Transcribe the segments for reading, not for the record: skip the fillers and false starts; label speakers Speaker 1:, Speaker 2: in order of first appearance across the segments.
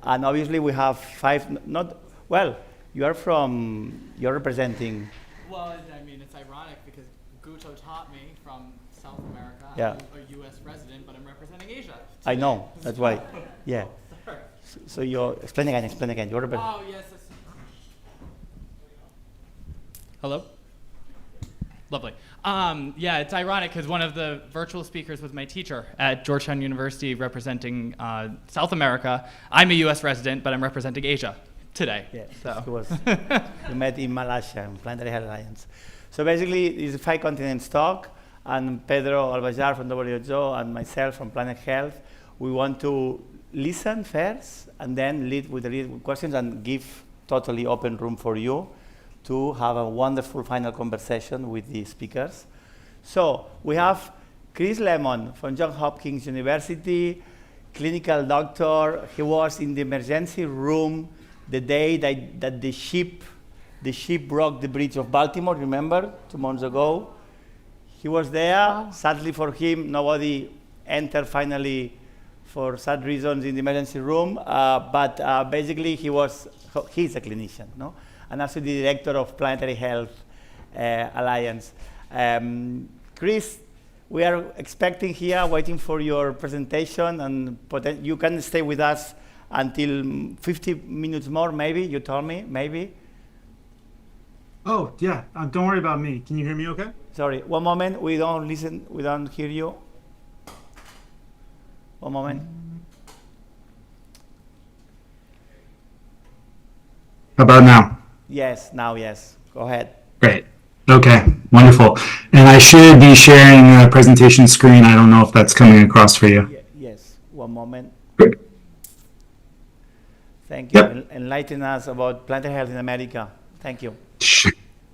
Speaker 1: And obviously we have five, not, well, you're representing.
Speaker 2: Well, I mean, it's ironic because Guto taught me from South America.
Speaker 1: Yeah.
Speaker 2: I'm a U.S. resident, but I'm representing Asia today.
Speaker 1: I know, that's why, yeah.
Speaker 2: Sorry.
Speaker 1: So you explain again. You're
Speaker 2: Oh, yes. Hello? Lovely. Yeah, it's ironic because one of the virtual speakers was my teacher at Georgetown University representing South America. I'm a U.S. resident, but I'm representing Asia today.
Speaker 1: Yeah,
Speaker 2: so.
Speaker 1: We met in Malaysia, in Planetary Health Alliance. So basically, it's a 5 continents talk, and Pedro Albajar from WHO and myself from Planet Health, we want to listen first, and then lead with questions and give totally open room for you to have a wonderful final conversation with the speakers. So we have Chris Lemon from Johns Hopkins University, clinical doctor. He was in the emergency room the day that the ship broke the bridge of Baltimore, remember, 2 months ago? He was there. Sadly for him, nobody entered finally for sad reasons in the emergency room, but basically he's a clinician, no? And also the director of Planetary Health Alliance. Chris, we are expecting here, waiting for your presentation, and you can stay with us until 50 minutes more, maybe, you told me, maybe?
Speaker 3: Oh, yeah, don't worry about me. Can you hear me okay?
Speaker 1: Sorry, one moment, we don't hear you. One moment.
Speaker 3: How about now?
Speaker 1: Yes, now yes. Go ahead.
Speaker 3: Great. Okay, wonderful. And I should be sharing a presentation screen. I don't know if that's coming across for you.
Speaker 1: Yes, one moment.
Speaker 3: Great.
Speaker 1: Thank you.
Speaker 3: Yep.
Speaker 1: Enlighten us about planetary health in America. Thank you.
Speaker 3: Sure.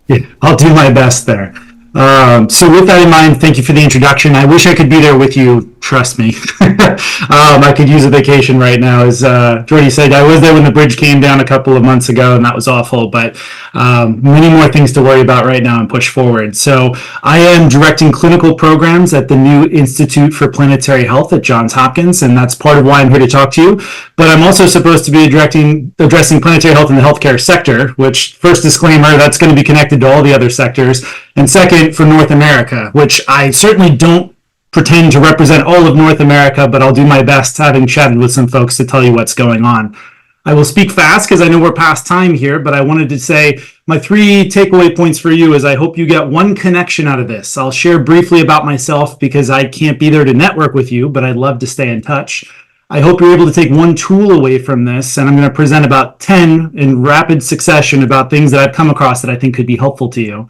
Speaker 3: Yeah, I'll do my best there. So with that in mind, thank you for the introduction. I wish I could be there with you. Trust me. I could use a vacation right now. As Jordy said, I was there when the bridge came down a couple of months ago, and that was awful. But many more things to worry about right now and push forward. So I am directing clinical programs at the new Institute for Planetary Health at Johns Hopkins, and that's part of why I'm here to talk to you. But I'm also supposed to be addressing planetary health in the healthcare sector, which, first disclaimer, that's going to be connected to all the other sectors. And second, for North America, which I certainly don't pretend to represent all of North America, but I'll do my best, having chatted with some folks, to tell you what's going on. I will speak fast because I know we're past time here, but I wanted to say my 3 takeaway points for you is I hope you get one connection out of this. I'll share briefly about myself because I can't be there to network with you, but I'd love to stay in touch. I hope you're able to take one tool away from this, and I'm going to present about 10 in rapid succession about things that I've come across that I think could be helpful to you.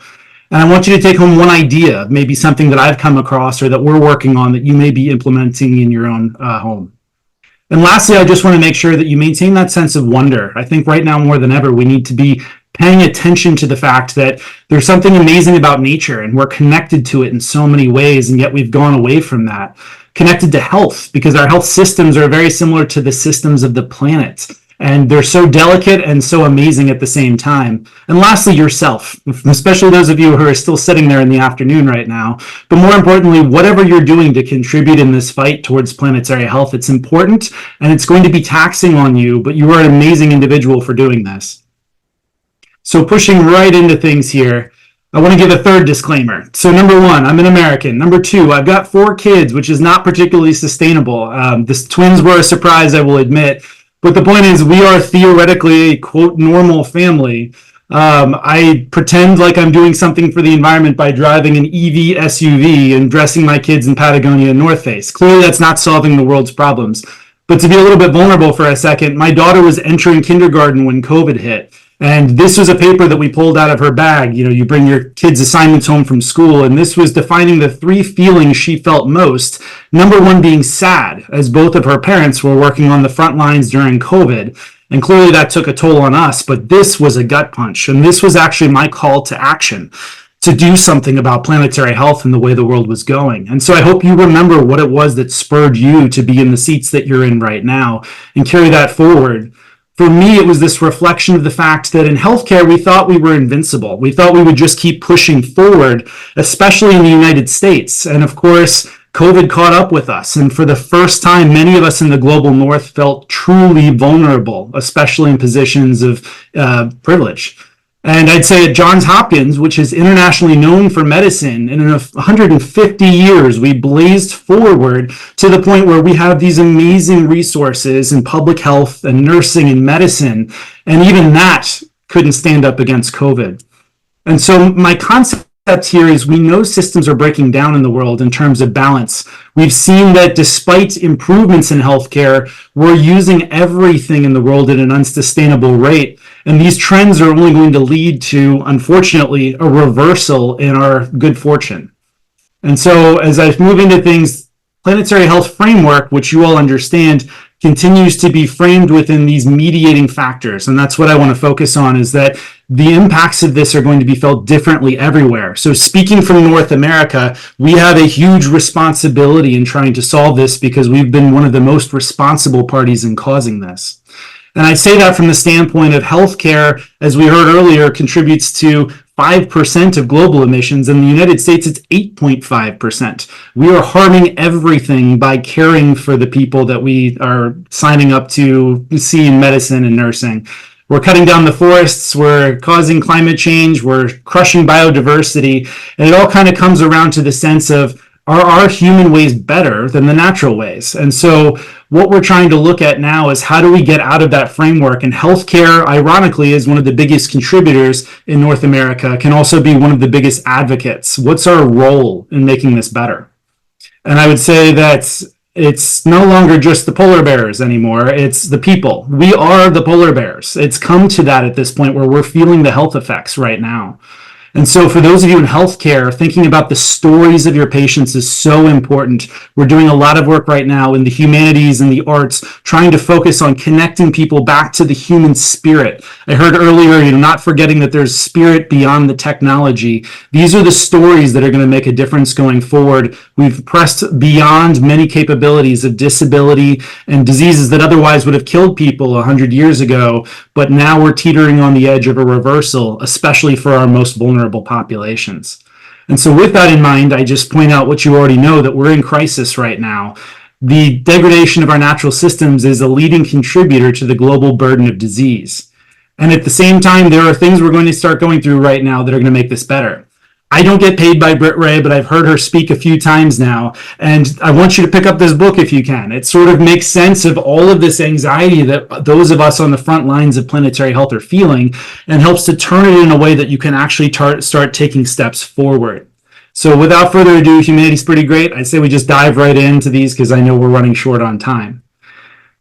Speaker 3: And I want you to take home one idea, maybe something that I've come across or that we're working on that you may be implementing in your own home. And lastly, I just want to make sure that you maintain that sense of wonder. I think right now more than ever, we need to be paying attention to the fact that there's something amazing about nature and we're connected to it in so many ways, and yet we've gone away from that. Connected to health, because our health systems are very similar to the systems of the planet. And they're so delicate and so amazing at the same time. And lastly, yourself, especially those of you who are still sitting there in the afternoon right now. But more importantly, whatever you're doing to contribute in this fight towards planetary health, it's important and it's going to be taxing on you, but you are an amazing individual for doing this. So pushing right into things here, I want to give a third disclaimer. So number 1, I'm an American. Number 2, I've got 4 kids, which is not particularly sustainable. The twins were a surprise, I will admit. But the point is, we are theoretically a, quote, normal family. I pretend like I'm doing something for the environment by driving an EV SUV and dressing my kids in Patagonia and North Face. Clearly, that's not solving the world's problems. But to be a little bit vulnerable for a second, my daughter was entering kindergarten when COVID hit. And this was a paper that we pulled out of her bag. You know, you bring your kids' assignments home from school, and this was defining the 3 feelings she felt most. Number 1 being sad, as both of her parents were working on the front lines during COVID. And clearly that took a toll on us, but this was a gut punch. And this was actually my call to action, to do something about planetary health and the way the world was going. And so I hope you remember what it was that spurred you to be in the seats that you're in right now and carry that forward. For me, it was this reflection of the fact that in healthcare, we thought we were invincible. We thought we would just keep pushing forward, especially in the United States. And of course, COVID caught up with us, and for the first time, many of us in the global north felt truly vulnerable, especially in positions of privilege. And I'd say at Johns Hopkins, which is internationally known for medicine, in 150 years, we blazed forward to the point where we have these amazing resources in public health and nursing and medicine, and even that couldn't stand up against COVID. And so my concept here is we know systems are breaking down in the world in terms of balance. We've seen that despite improvements in healthcare, we're using everything in the world at an unsustainable rate. And these trends are only going to lead to, unfortunately, a reversal in our good fortune. And so as I move into things, planetary health framework, which you all understand, continues to be framed within these mediating factors. And that's what I want to focus on, is that the impacts of this are going to be felt differently everywhere. So speaking from North America, we have a huge responsibility in trying to solve this because we've been one of the most responsible parties in causing this. And I say that from the standpoint of healthcare, as we heard earlier, contributes to 5% of global emissions. In the United States, it's 8.5%. We are harming everything by caring for the people that we are signing up to see in medicine and nursing. We're cutting down the forests, we're causing climate change, we're crushing biodiversity, and it all kind of comes around to the sense of, are our human ways better than the natural ways? And so what we're trying to look at now is how do we get out of that framework? And healthcare, ironically, is one of the biggest contributors in North America, can also be one of the biggest advocates. What's our role in making this better? And I would say that it's no longer just the polar bears anymore. It's the people. We are the polar bears. It's come to that at this point where we're feeling the health effects right now. And so for those of you in healthcare, thinking about the stories of your patients is so important. We're doing a lot of work right now in the humanities and the arts, trying to focus on connecting people back to the human spirit. I heard earlier, not forgetting that there's spirit beyond the technology. These are the stories that are going to make a difference going forward. We've pressed beyond many capabilities of disability and diseases that otherwise would have killed people 100 years ago, but now we're teetering on the edge of a reversal, especially for our most vulnerable populations. And so with that in mind, I just point out what you already know, that we're in crisis right now. The degradation of our natural systems is a leading contributor to the global burden of disease. And at the same time, there are things we're going to start going through right now that are going to make this better. I don't get paid by Britt Ray, but I've heard her speak a few times now, and I want you to pick up this book if you can. It sort of makes sense of all of this anxiety that those of us on the front lines of planetary health are feeling, and helps to turn it in a way that you can actually start taking steps forward. So without further ado, humanity's pretty great. I say we just dive right into these because I know we're running short on time.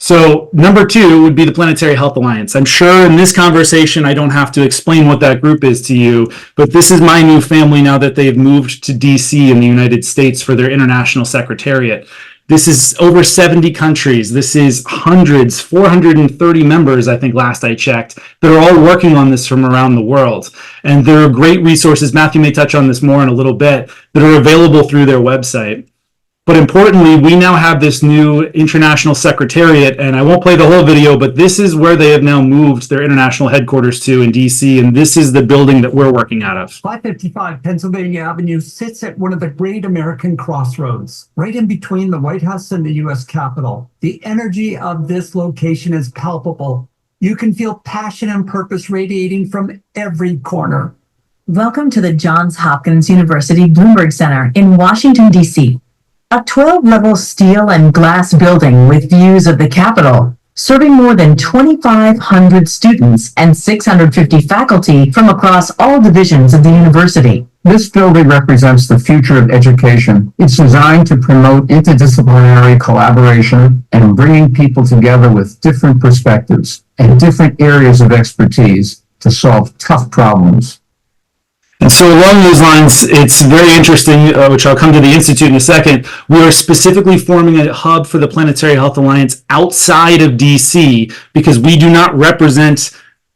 Speaker 3: So number 2 would be the Planetary Health Alliance. I'm sure in this conversation, I don't have to explain what that group is to you, but this is my new family now that they've moved to DC in the United States for their international secretariat. This is over 70 countries. This is hundreds, 430 members, I think last I checked, that are all working on this from around the world. And there are great resources, Matthew may touch on this more in a little bit, that are available through their website. But importantly, we now have this new international secretariat, and I won't play the whole video, but this is where they have now moved their international headquarters to in DC, and this is the building that we're working out of.
Speaker 4: 555 Pennsylvania Avenue sits at one of the great American crossroads, right in between the White House and the U.S. Capitol. The energy of this location is palpable. You can feel passion and purpose radiating from every corner.
Speaker 5: Welcome to the Johns Hopkins University Bloomberg Center in Washington, D.C. A 12-level steel and glass building with views of the Capitol, serving more than 2,500 students and 650 faculty from across all divisions of the university.
Speaker 6: This building represents the future of education. It's designed to promote interdisciplinary collaboration and bringing people together with different perspectives and different areas of expertise to solve tough problems.
Speaker 3: And so along those lines, it's very interesting, which I'll come to the Institute in a second. We are specifically forming a hub for the Planetary Health Alliance outside of DC because we do not represent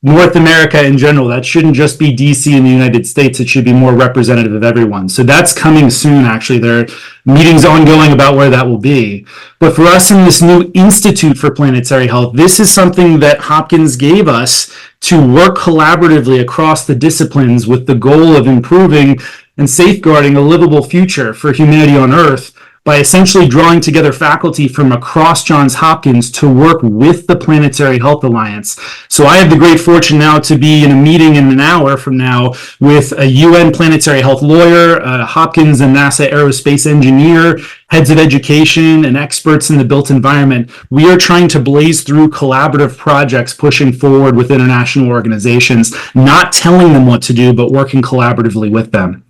Speaker 3: North America in general. That shouldn't just be DC in the United States. It should be more representative of everyone. So that's coming soon, actually. There are meetings ongoing about where that will be. But for us in this new Institute for Planetary Health, this is something that Hopkins gave us to work collaboratively across the disciplines with the goal of improving and safeguarding a livable future for humanity on Earth, by essentially drawing together faculty from across Johns Hopkins to work with the Planetary Health Alliance. So I have the great fortune now to be in a meeting in an hour from now with a UN planetary health lawyer, a Hopkins and NASA aerospace engineer, heads of education, and experts in the built environment. We are trying to blaze through collaborative projects pushing forward with international organizations, not telling them what to do, but working collaboratively with them.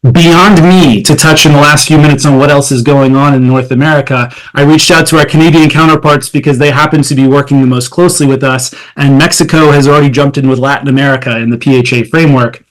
Speaker 3: Beyond me to touch in the last few minutes on what else is going on in North America, I reached out to our Canadian counterparts because they happen to be working the most closely with us, and Mexico has already jumped in with Latin America in the PHA framework.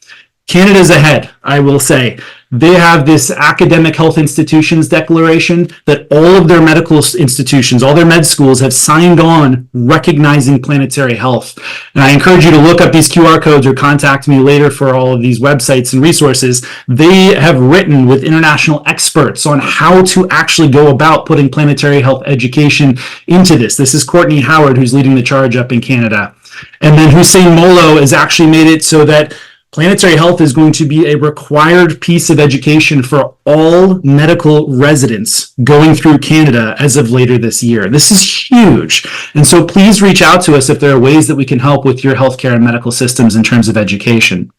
Speaker 3: Canada's ahead, I will say. They have this academic health institutions declaration that all of their medical institutions, all their med schools have signed on recognizing planetary health. And I encourage you to look up these QR codes or contact me later for all of these websites and resources. They have written with international experts on how to actually go about putting planetary health education into this. This is Courtney Howard, who's leading the charge up in Canada. And then Hussein Molo has actually made it so that planetary health is going to be a required piece of education for all medical residents going through Canada as of later this year. This is huge. And so please reach out to us if there are ways that we can help with your healthcare and medical systems in terms of education.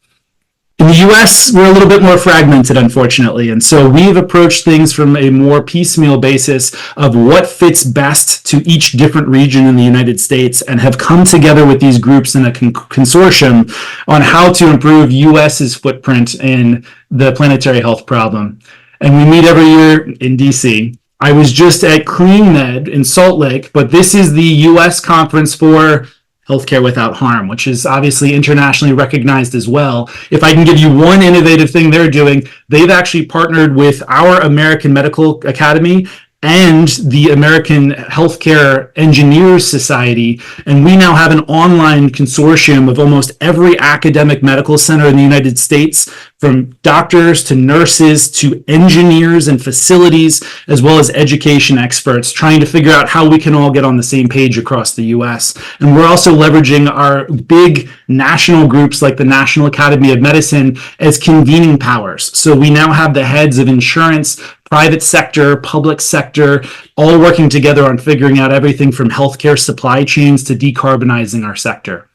Speaker 3: In the US, we're a little bit more fragmented, unfortunately, and so we've approached things from a more piecemeal basis of what fits best to each different region in the United States and have come together with these groups in a consortium on how to improve US's footprint in the planetary health problem. And we meet every year in DC. I was just at Clean Med in Salt Lake, but this is the US conference for Healthcare Without Harm, which is obviously internationally recognized as well. If I can give you one innovative thing they're doing, they've actually partnered with our American Medical Academy and the American Healthcare Engineers Society, and we now have an online consortium of almost every academic medical center in the United States, from doctors to nurses to engineers and facilities, as well as education experts, trying to figure out how we can all get on the same page across the US. And we're also leveraging our big national groups like the National Academy of Medicine as convening powers. So we now have the heads of insurance, private sector, public sector, all working together on figuring out everything from healthcare supply chains to decarbonizing our sector.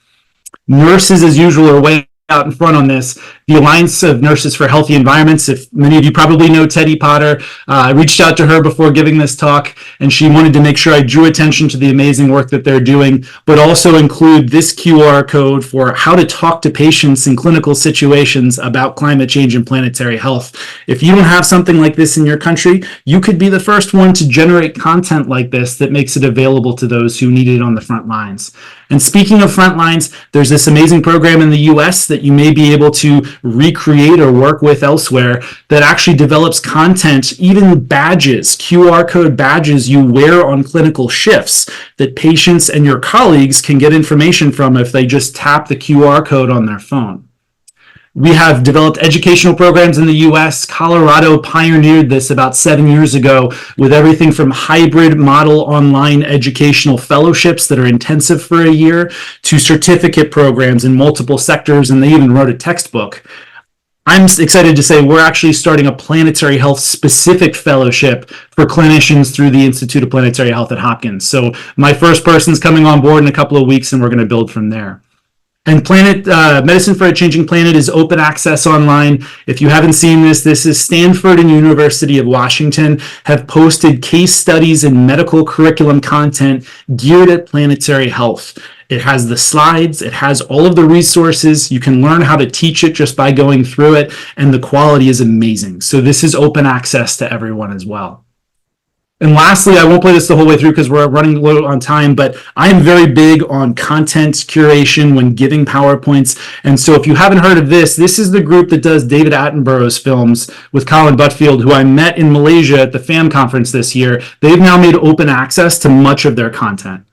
Speaker 3: Nurses, as usual, are way out in front on this. The Alliance of Nurses for Healthy Environments, if many of you probably know Teddy Potter, I reached out to her before giving this talk, and she wanted to make sure I drew attention to the amazing work that they're doing, but also include this QR code for how to talk to patients in clinical situations about climate change and planetary health. If you don't have something like this in your country, you could be the first one to generate content like this that makes it available to those who need it on the front lines. And speaking of front lines, there's this amazing program in the US that you may be able to recreate or work with elsewhere that actually develops content, even badges, QR code badges you wear on clinical shifts that patients and your colleagues can get information from if they just tap the QR code on their phone. We have developed educational programs in the US. Colorado pioneered this about 7 years ago with everything from hybrid model online educational fellowships that are intensive for a year to certificate programs in multiple sectors, and they even wrote a textbook. I'm excited to say we're actually starting a planetary health specific fellowship for clinicians through the Institute of Planetary Health at Hopkins. So my first person's coming on board in a couple of weeks, and we're going to build from there. And Medicine for a Changing Planet is open access online. If you haven't seen this, this is Stanford and University of Washington have posted case studies and medical curriculum content geared at planetary health. It has the slides, it has all of the resources. You can learn how to teach it just by going through it, and the quality is amazing. So this is open access to everyone as well. And lastly, I won't play this the whole way through because we're running low on time, but I'm very big on content curation when giving PowerPoints. And so if you haven't heard of this, this is the group that does David Attenborough's films with Colin Butfield, who I met in Malaysia at the FAM conference this year. They've now made open access to much of their content.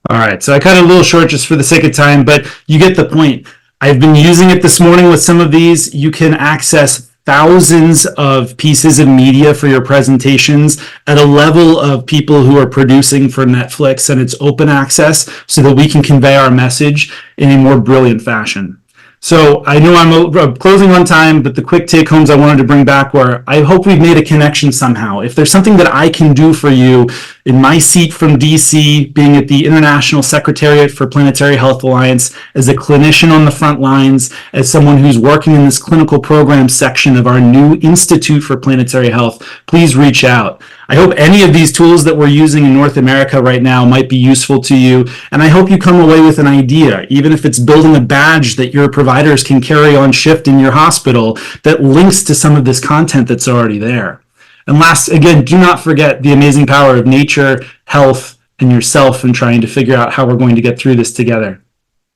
Speaker 3: All right, so I cut it a little short just for the sake of time, but you get the point. I've been using it this morning with some of these. You can access thousands of pieces of media for your presentations at a level of people who are producing for Netflix, and it's open access so that we can convey our message in a more brilliant fashion. So I know I'm closing on time, but the quick take-homes I wanted to bring back were, I hope we've made a connection somehow. If there's something that I can do for you in my seat from DC, being at the International Secretariat for Planetary Health Alliance, as a clinician on the front lines, as someone who's working in this clinical program section of our new Institute for Planetary Health, please reach out. I hope any of these tools that we're using in North America right now might be useful to you, and I hope you come away with an idea, even if it's building a badge that your providers can carry on shift in your hospital that links to some of this content that's already there. And last, again, do not forget the amazing power of nature, health, and yourself in trying to figure out how we're going to get through this together.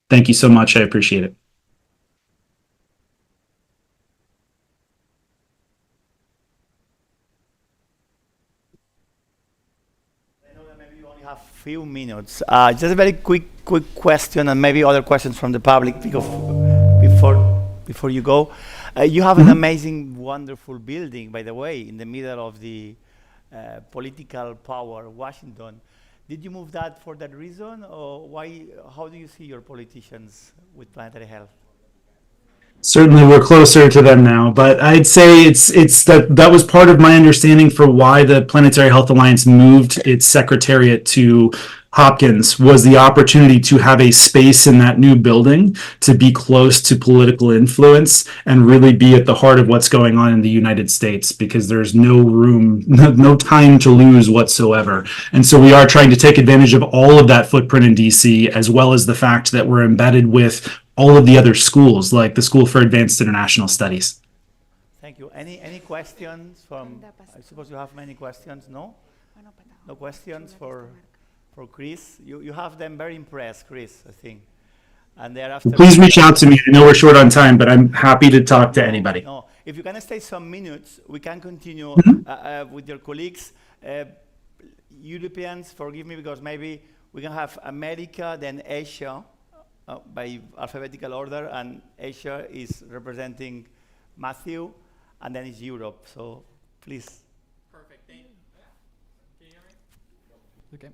Speaker 3: Thank you so much. I appreciate it.
Speaker 1: Few minutes. Just a very quick question, and maybe other questions from the public before you go. You have an amazing, wonderful building, by the way, in the middle of the political power, Washington. Did you move that for that reason, or why? How do you see your politicians with planetary health?
Speaker 3: Certainly, we're closer to them now, but I'd say it's that was part of my understanding for why the Planetary Health Alliance moved its secretariat to Hopkins, was the opportunity to have a space in that new building to be close to political influence and really be at the heart of what's going on in the United States, because there's no room, no time to lose whatsoever. And so we are trying to take advantage of all of that footprint in DC, as well as the fact that we're embedded with all of the other schools, like the School for Advanced International Studies.
Speaker 1: Thank you. Any questions from, I suppose you have many questions, no? No questions for Chris? You have them very impressed, Chris, I think. And thereafter,
Speaker 3: please reach out to me. I know we're short on time, but I'm happy to talk to anybody.
Speaker 1: No, if you can stay some minutes, we can continue with your colleagues. Europeans, forgive me, because maybe we can have America, then Asia, by alphabetical order, and Asia is representing Matthew, and then it's Europe. So please.
Speaker 2: Perfect. Thank you. Can you hear me? Okay.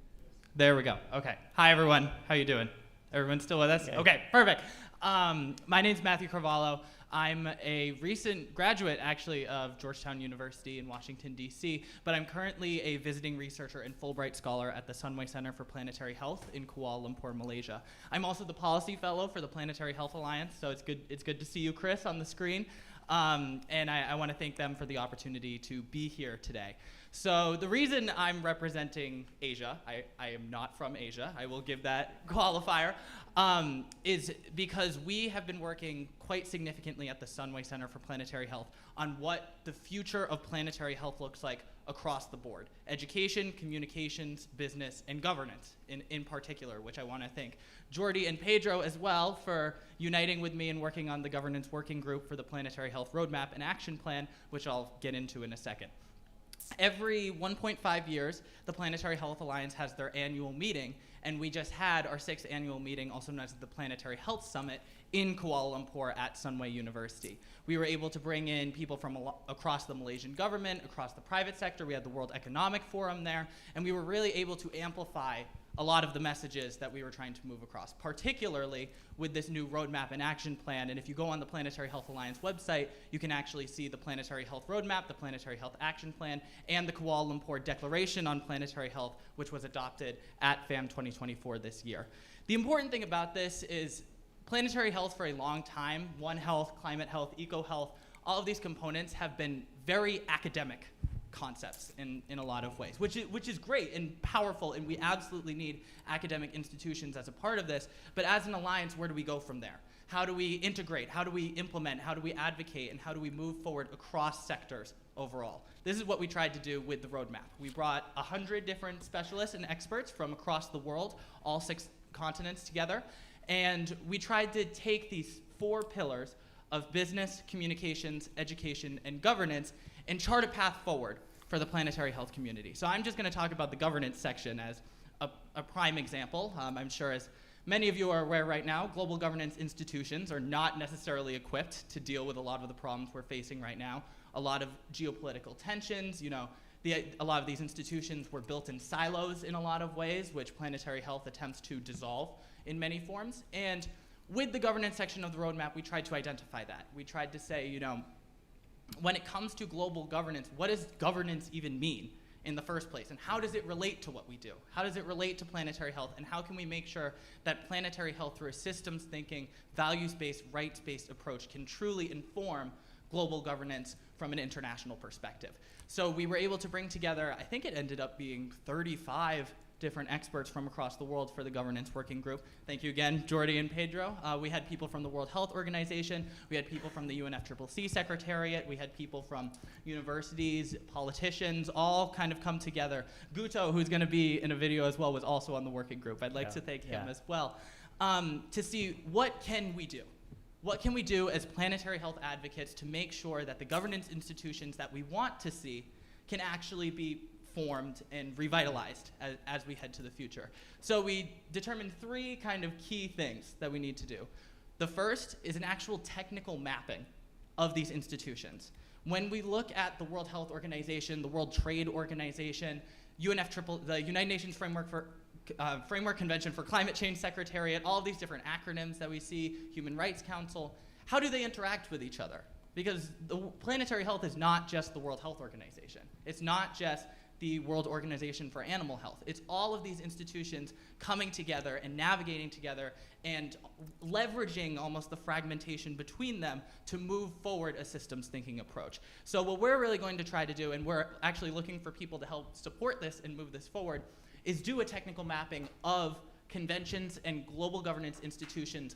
Speaker 2: There we go. Okay. Hi, everyone. How you doing? Everyone still with us? Okay, perfect. My name's Matthew Carvalho. I'm a recent graduate, actually, of Georgetown University in Washington, D.C., but I'm currently a visiting researcher and Fulbright scholar at the Sunway Center for Planetary Health in Kuala Lumpur, Malaysia. I'm also the policy fellow for the Planetary Health Alliance, so it's good to see you, Chris, on the screen. And I want to thank them for the opportunity to be here today. So the reason I'm representing Asia, I am not from Asia, I will give that qualifier, is because we have been working quite significantly at the Sunway Center for Planetary Health on what the future of planetary health looks like across the board. Education, communications, business, and governance in particular, which I want to thank Jordi and Pedro as well for uniting with me and working on the governance working group for the Planetary Health Roadmap and Action Plan, which I'll get into in a second. Every 1.5 years, the Planetary Health Alliance has their annual meeting, and we just had our 6th annual meeting, also known as the Planetary Health Summit, in Kuala Lumpur at Sunway University. We were able to bring in people from across the Malaysian government, across the private sector. We had the World Economic Forum there, and we were really able to amplify a lot of the messages that we were trying to move across, particularly with this new roadmap and action plan. And if you go on the Planetary Health Alliance website, you can actually see the Planetary Health Roadmap, the Planetary Health Action Plan, and the Kuala Lumpur Declaration on Planetary Health, which was adopted at FAM 2024 this year. The important thing about this is planetary health for a long time, One Health, climate health, eco-health, all of these components have been very academic concepts in a lot of ways, which is great and powerful, and we absolutely need academic institutions as a part of this. But as an alliance, where do we go from there? How do we integrate? How do we implement? How do we advocate? And how do we move forward across sectors overall? This is what we tried to do with the roadmap. We brought 100 different specialists and experts from across the world, all 6 continents together, and we tried to take these 4 pillars of business, communications, education, and governance and chart a path forward for the planetary health community. So I'm just going to talk about the governance section, as a prime example. I'm sure as many of you are aware right now, global governance institutions are not necessarily equipped to deal with a lot of the problems we're facing right now. A lot of geopolitical tensions, you know, a lot of these institutions were built in silos in a lot of ways, which planetary health attempts to dissolve in many forms. And with the governance section of the roadmap, we tried to identify that. We tried to say, you know, when it comes to global governance, what does governance even mean in the first place? And how does it relate to what we do? How does it relate to planetary health? And how can we make sure that planetary health through a systems thinking, values-based, rights-based approach can truly inform global governance from an international perspective? So we were able to bring together, I think it ended up being 35 different experts from across the world for the governance working group. Thank you again, Jordi and Pedro. We had people from the World Health Organization, we had people from the UNFCCC Secretariat, we had people from universities, politicians, all kind of come together. Guto, who's gonna be in a video as well, was also on the working group. I'd like to thank him as well, to see what can we do? What can we do as planetary health advocates to make sure that the governance institutions that we want to see can actually be formed and revitalized as we head to the future? So we determined 3 kind of key things that we need to do. The first is an actual technical mapping of these institutions. When we look at the World Health Organization, the World Trade Organization, the United Nations Framework Convention for Climate Change Secretariat, all of these different acronyms that we see, Human Rights Council, how do they interact with each other? Because the planetary health is not just the World Health Organization. It's not just the World Organization for Animal Health. It's all of these institutions coming together and navigating together and leveraging almost the fragmentation between them to move forward a systems thinking approach. So what we're really going to try to do, and we're actually looking for people to help support this and move this forward, is do a technical mapping of conventions and global governance institutions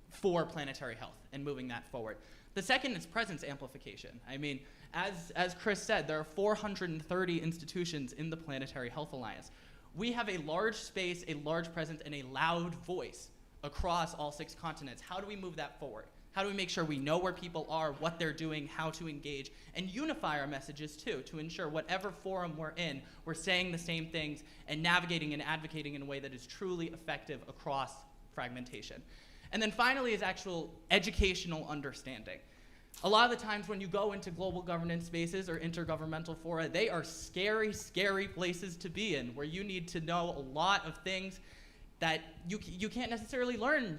Speaker 2: for planetary health and moving that forward. The second is presence amplification. I mean, as Chris said, there are 430 institutions in the Planetary Health Alliance. We have a large space, a large presence, and a loud voice across all 6 continents. How do we move that forward? How do we make sure we know where people are, what they're doing, how to engage, and unify our messages too, to ensure whatever forum we're in, we're saying the same things and navigating and advocating in a way that is truly effective across fragmentation. And then finally is actual educational understanding. A lot of the times when you go into global governance spaces or intergovernmental fora, they are scary, scary places to be in, where you need to know a lot of things that you can't necessarily learn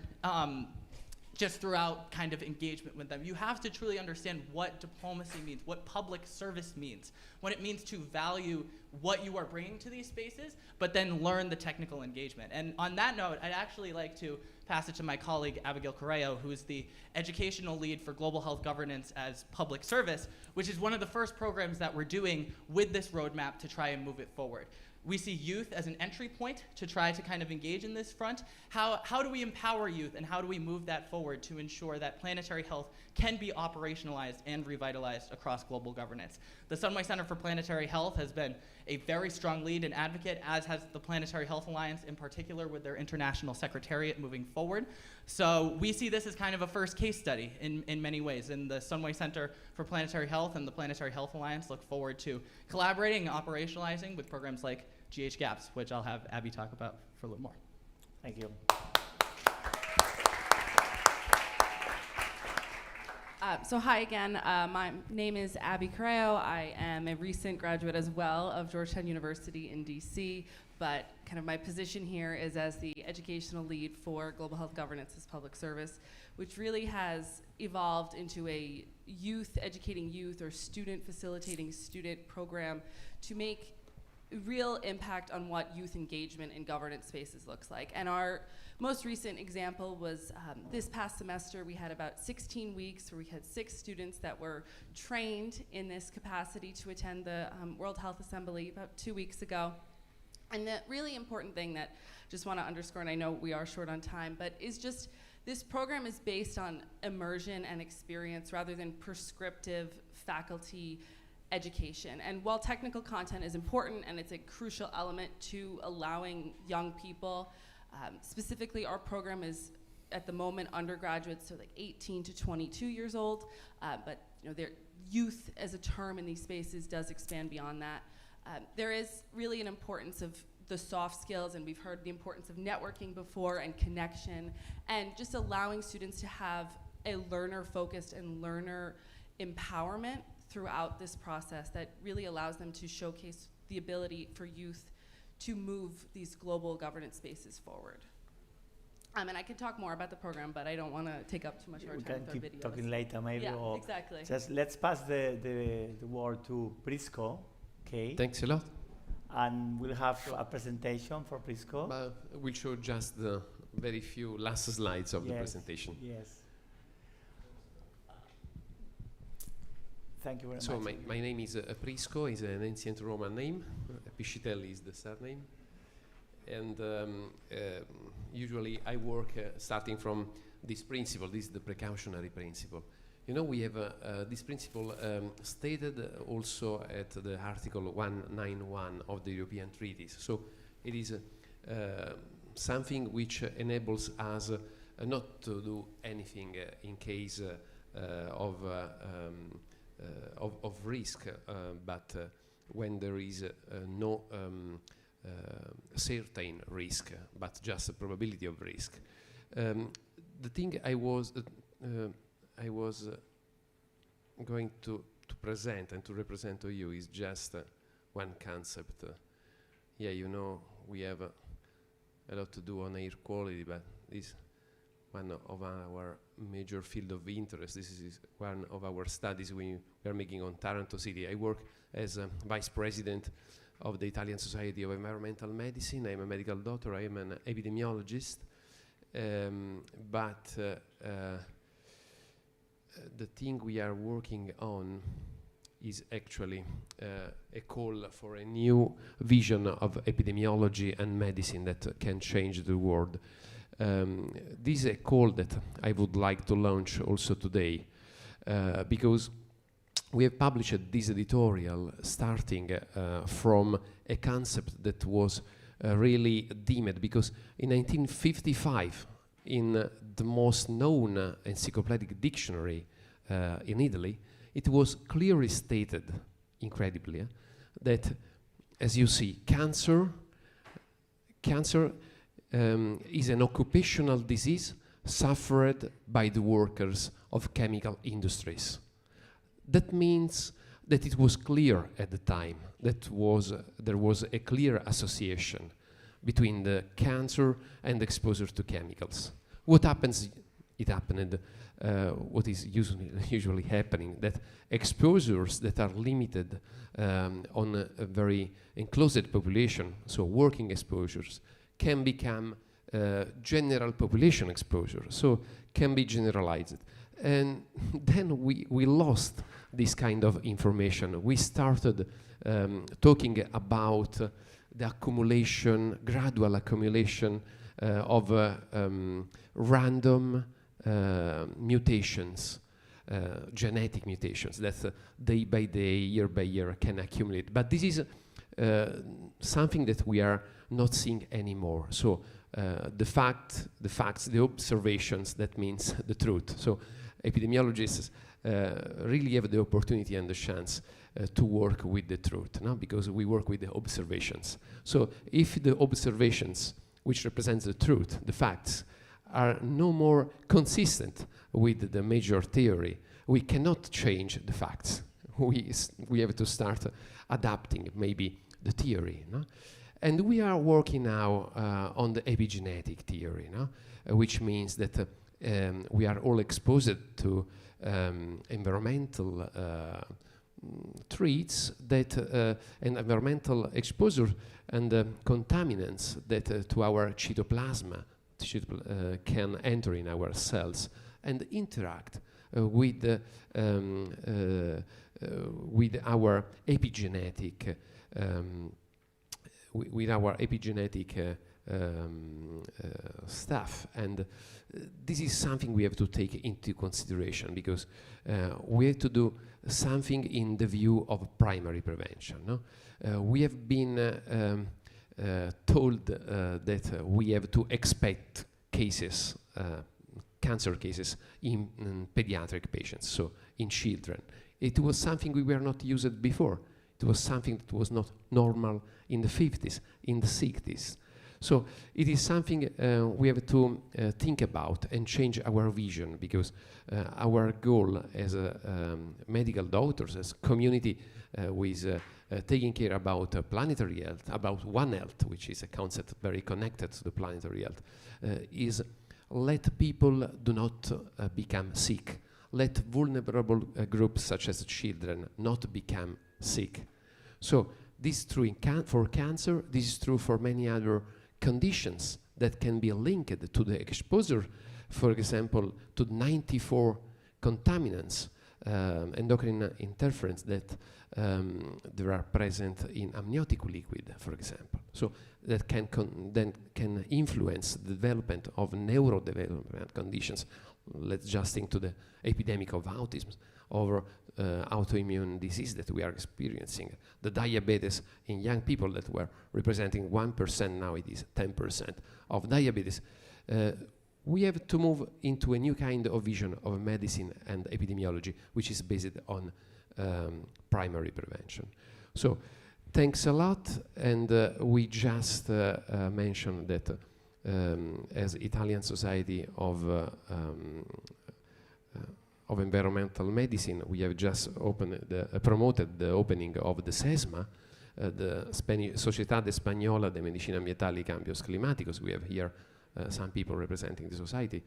Speaker 2: just throughout kind of engagement with them. You have to truly understand what diplomacy means, what public service means, what it means to value what you are bringing to these spaces, but then learn the technical engagement. And on that note, I'd actually like to pass it to my colleague, Abigail Carvalho, who is the educational lead for global health governance as public service, which is one of the first programs that we're doing with this roadmap to try and move it forward. We see youth as an entry point to try to kind of engage in this front. How do we empower youth and how do we move that forward to ensure that planetary health can be operationalized and revitalized across global governance? The Sunway Center for Planetary Health has been a very strong lead and advocate, as has the Planetary Health Alliance in particular with their international secretariat moving forward. So we see this as kind of a first case study in many ways. And the Sunway Center for Planetary Health and the Planetary Health Alliance look forward to collaborating and operationalizing with programs like GH Gaps, which I'll have Abby talk about for a little more.
Speaker 1: Thank you.
Speaker 7: So hi again, my name is Abby Carvalho. I am a recent graduate as well of Georgetown University in DC, but kind of my position here is as the educational lead for Global Health Governance as Public Service, which really has evolved into a youth educating youth or student facilitating student program to make real impact on what youth engagement in governance spaces looks like. And our most recent example was this past semester. We had about 16 weeks where we had 6 students that were trained in this capacity to attend the World Health Assembly about 2 weeks ago. And the really important thing that I just want to underscore, and I know we are short on time, but is just this program is based on immersion and experience rather than prescriptive faculty education. And while technical content is important and it's a crucial element to allowing young people, specifically our program is at the moment undergraduates, so like 18 to 22 years old, but their youth as a term in these spaces does expand beyond that. There is really an importance of the soft skills, and we've heard the importance of networking before and connection, and just allowing students to have a learner-focused and learner empowerment throughout this process that really allows them to showcase the ability for youth to move these global governance spaces forward. And I could talk more about the program, but I don't want to take up too much of our
Speaker 1: We
Speaker 7: time
Speaker 1: can
Speaker 7: with our
Speaker 1: keep
Speaker 7: videos.
Speaker 1: talking later, maybe.
Speaker 7: Yeah,
Speaker 1: or
Speaker 7: exactly.
Speaker 1: Just let's pass the word to Prisco, okay?
Speaker 8: Thanks a lot.
Speaker 1: And we'll have a presentation for Prisco.
Speaker 8: We'll show just the very few last slides of the presentation.
Speaker 1: Yes. Thank you very
Speaker 8: So
Speaker 1: much.
Speaker 8: my name is Prisco, is an ancient Roman name. Piscitelli is the surname. And usually I work starting from this principle. This is the precautionary principle. You know, we have this principle stated also at the Article 191 of the European treaties. So it is something which enables us not to do anything in case of risk, but when there is no certain risk, but just a probability of risk. The thing I was going to present and to represent to you is just one concept. Yeah, you know, we have a lot to do on air quality, but this one of our major field of interest. This is one of our studies we are making on Taranto City. I work as a vice president of the Italian Society of Environmental Medicine. I'm a medical doctor. I am an epidemiologist. But the thing we are working on is actually a call for a new vision of epidemiology and medicine that can change the world. This is a call that I would like to launch also today, because we have published this editorial starting from a concept that was really deemed, because in 1955, in the most known encyclopedic dictionary in Italy, it was clearly stated, incredibly, that, as you see, cancer is an occupational disease suffered by the workers of chemical industries. That means that it was clear at the time that there was a clear association between the cancer and exposure to chemicals. What happens? It happened. What is usually happening, that exposures that are limited on a very enclosed population, so working exposures, can become general population exposure, so can be generalized. And then we lost this kind of information. We started talking about the accumulation, gradual accumulation of random mutations, genetic mutations that day by day, year by year can accumulate. But this is something that we are not seeing anymore. So the facts, the observations, that means the truth. So epidemiologists really have the opportunity and the chance to work with the truth, no? Because we work with the observations. So if the observations, which represents the truth, the facts, are no more consistent with the major theory, we cannot change the facts. We have to start adapting maybe the theory, no? And we are working now on the epigenetic theory, no? Which means that we are all exposed to environmental treats that and environmental exposure and contaminants that to our cytoplasma can enter in our cells and interact with our epigenetic stuff. And this is something we have to take into consideration, because we have to do something in the view of primary prevention, no? We have been told that we have to expect cases, cancer cases in pediatric patients, so in children. It was something we were not used before. It was something that was not normal in the 50s, in the 60s. So it is something we have to think about and change our vision, because our goal as medical doctors, as community who is taking care about planetary health, about One Health, which is a concept very connected to the planetary health, is let people do not become sick. Let vulnerable groups such as children not become sick. So this is true for cancer, this is true for many other conditions that can be linked to the exposure, for example, to 94 contaminants, endocrine interference that there are present in amniotic liquid, for example. So that then can influence the development of neurodevelopment conditions. Let's just think to the epidemic of autism or autoimmune disease that we are experiencing. The diabetes in young people that were representing 1%, now it is 10% of diabetes. We have to move into a new kind of vision of medicine and epidemiology, which is based on primary prevention. So thanks a lot, and we just mentioned that as Italian Society of Environmental Medicine, we have just promoted the opening of the SESMA, the Società Española de Medicina Ambientale y Cambios Climáticos. We have here some people representing the society,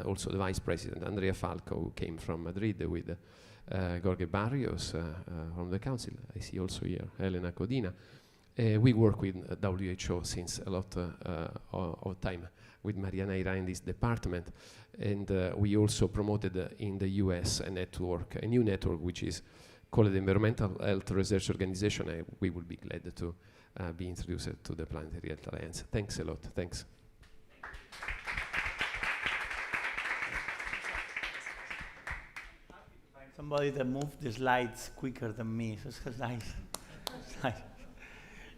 Speaker 8: also the Vice President, Andrea Falco, who came from Madrid with Jorge Barrios from the Council. I see also here Elena Codina. We work with WHO since a lot of time, with Mariana Ira in this department, and we also promoted in the US a new network, which is called the Environmental Health Research Organization. We will be glad to be introduced to the Planetary Health Alliance. Thanks a lot. Thanks.
Speaker 1: Somebody that moved the slides quicker than me, so it's nice. It's nice.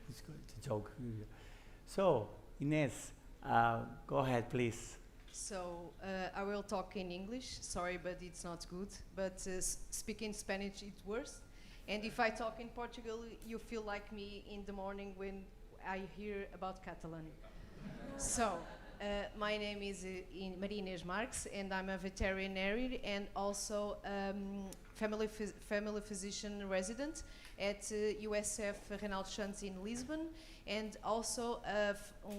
Speaker 1: It's good, it's a joke. So, Inês, go ahead, please.
Speaker 9: So, I will talk in English. Sorry, but it's not good. But speaking Spanish, it's worse. And if I talk in Portugal, you feel like me in the morning when I hear about Catalan. So, my name is Maria Inês Marques, and I'm a veterinarian and also family physician resident at UNICEF Reinaldo Santos in Lisbon, and also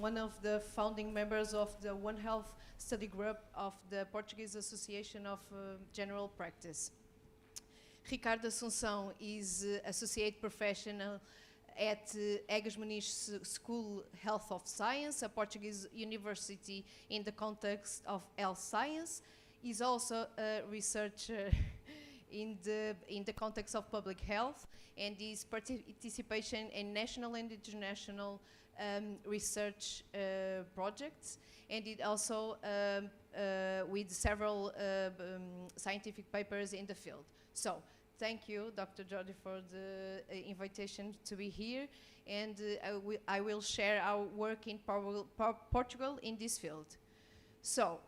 Speaker 9: one of the founding members of the One Health study group of the Portuguese Association of General Practice. Ricardo Assunção is associate professional at Egas Muniz School Health of Science, a Portuguese university in the context of health science. He's also a researcher in the context of public health, and his participation in national and international research projects, and it also with several scientific papers in the field. So, thank you, Dr. Jordi, for the invitation to be here, and I will share our work in Portugal in this field. So,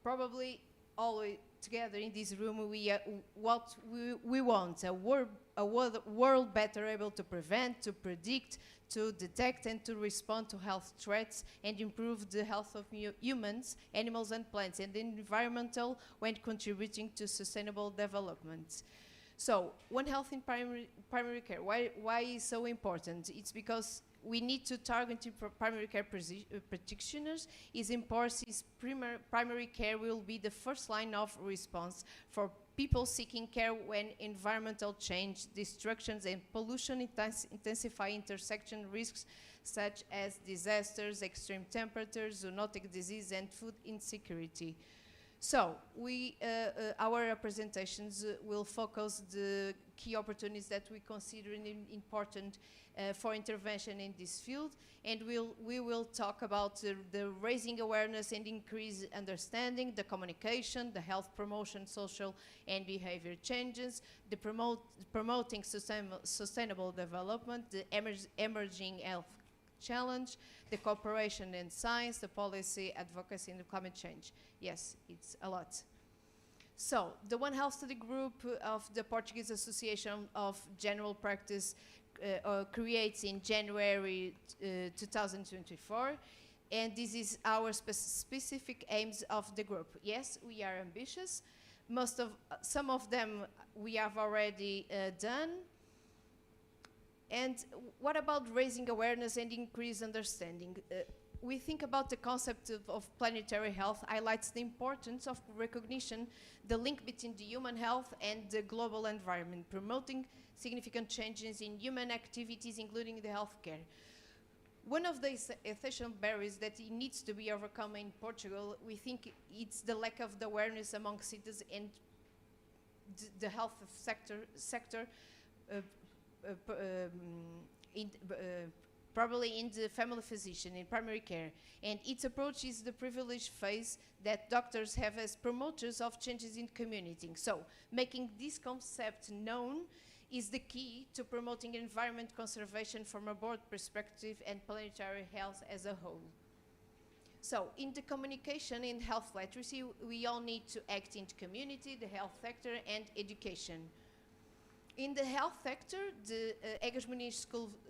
Speaker 9: probably all together in this room, what we want, a world better able to prevent, to predict, to detect and to respond to health threats and improve the health of humans, animals and plants, and the environmental when contributing to sustainable development. So, One Health in primary care, why is so important? It's because we need to target primary care practitioners. It's important primary care will be the first line of response for people seeking care when environmental change, destructions and pollution intensify intersection risks such as disasters, extreme temperatures, zoonotic disease and food insecurity. So, our presentations will focus the key opportunities that we consider important for intervention in this field, and we will talk about the raising awareness and increase understanding, the communication, the health promotion, social and behavior changes, the promoting sustainable development, the emerging health challenge, the cooperation in science, the policy advocacy and the climate change. Yes, it's a lot. So, the One Health study group of the Portuguese Association of General Practice created in January 2024. And this is our specific aims of the group. Yes, we are ambitious. Some of them we have already done. And what about raising awareness and increase understanding? We think about the concept of planetary health highlights the importance of recognition, the link between the human health and the global environment, promoting significant changes in human activities, including the healthcare. One of the essential barriers that needs to be overcome in Portugal, we think it's the lack of the awareness among citizens and the health sector probably in the family physician, in primary care. And its approach is the privileged phase that doctors have as promoters of changes in community. So, making this concept known is the key to promoting environment conservation from a broad perspective and planetary health as a whole. So, in the communication in health literacy, we all need to act in the community, the health sector, and education. In the health sector, the Egas Muniz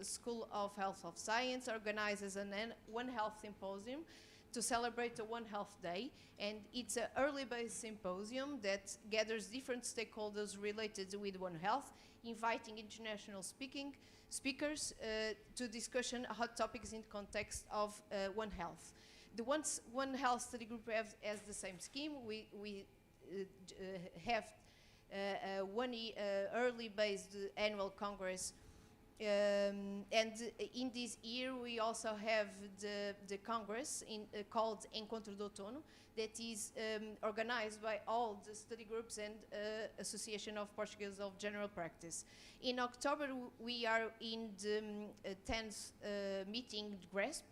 Speaker 9: School of Health of Science organizes an One Health Symposium to celebrate the One Health Day, and it's an early-based symposium that gathers different stakeholders related with One Health, inviting international speakers to discussion hot topics in context of One Health. The One Health study group has the same scheme. We have one early-based annual congress, and in this year we also have the congress called Encontro do Outono, that is organized by all the study groups and Association of Portuguese of General Practice. In October we are in the 10th meeting. GRASP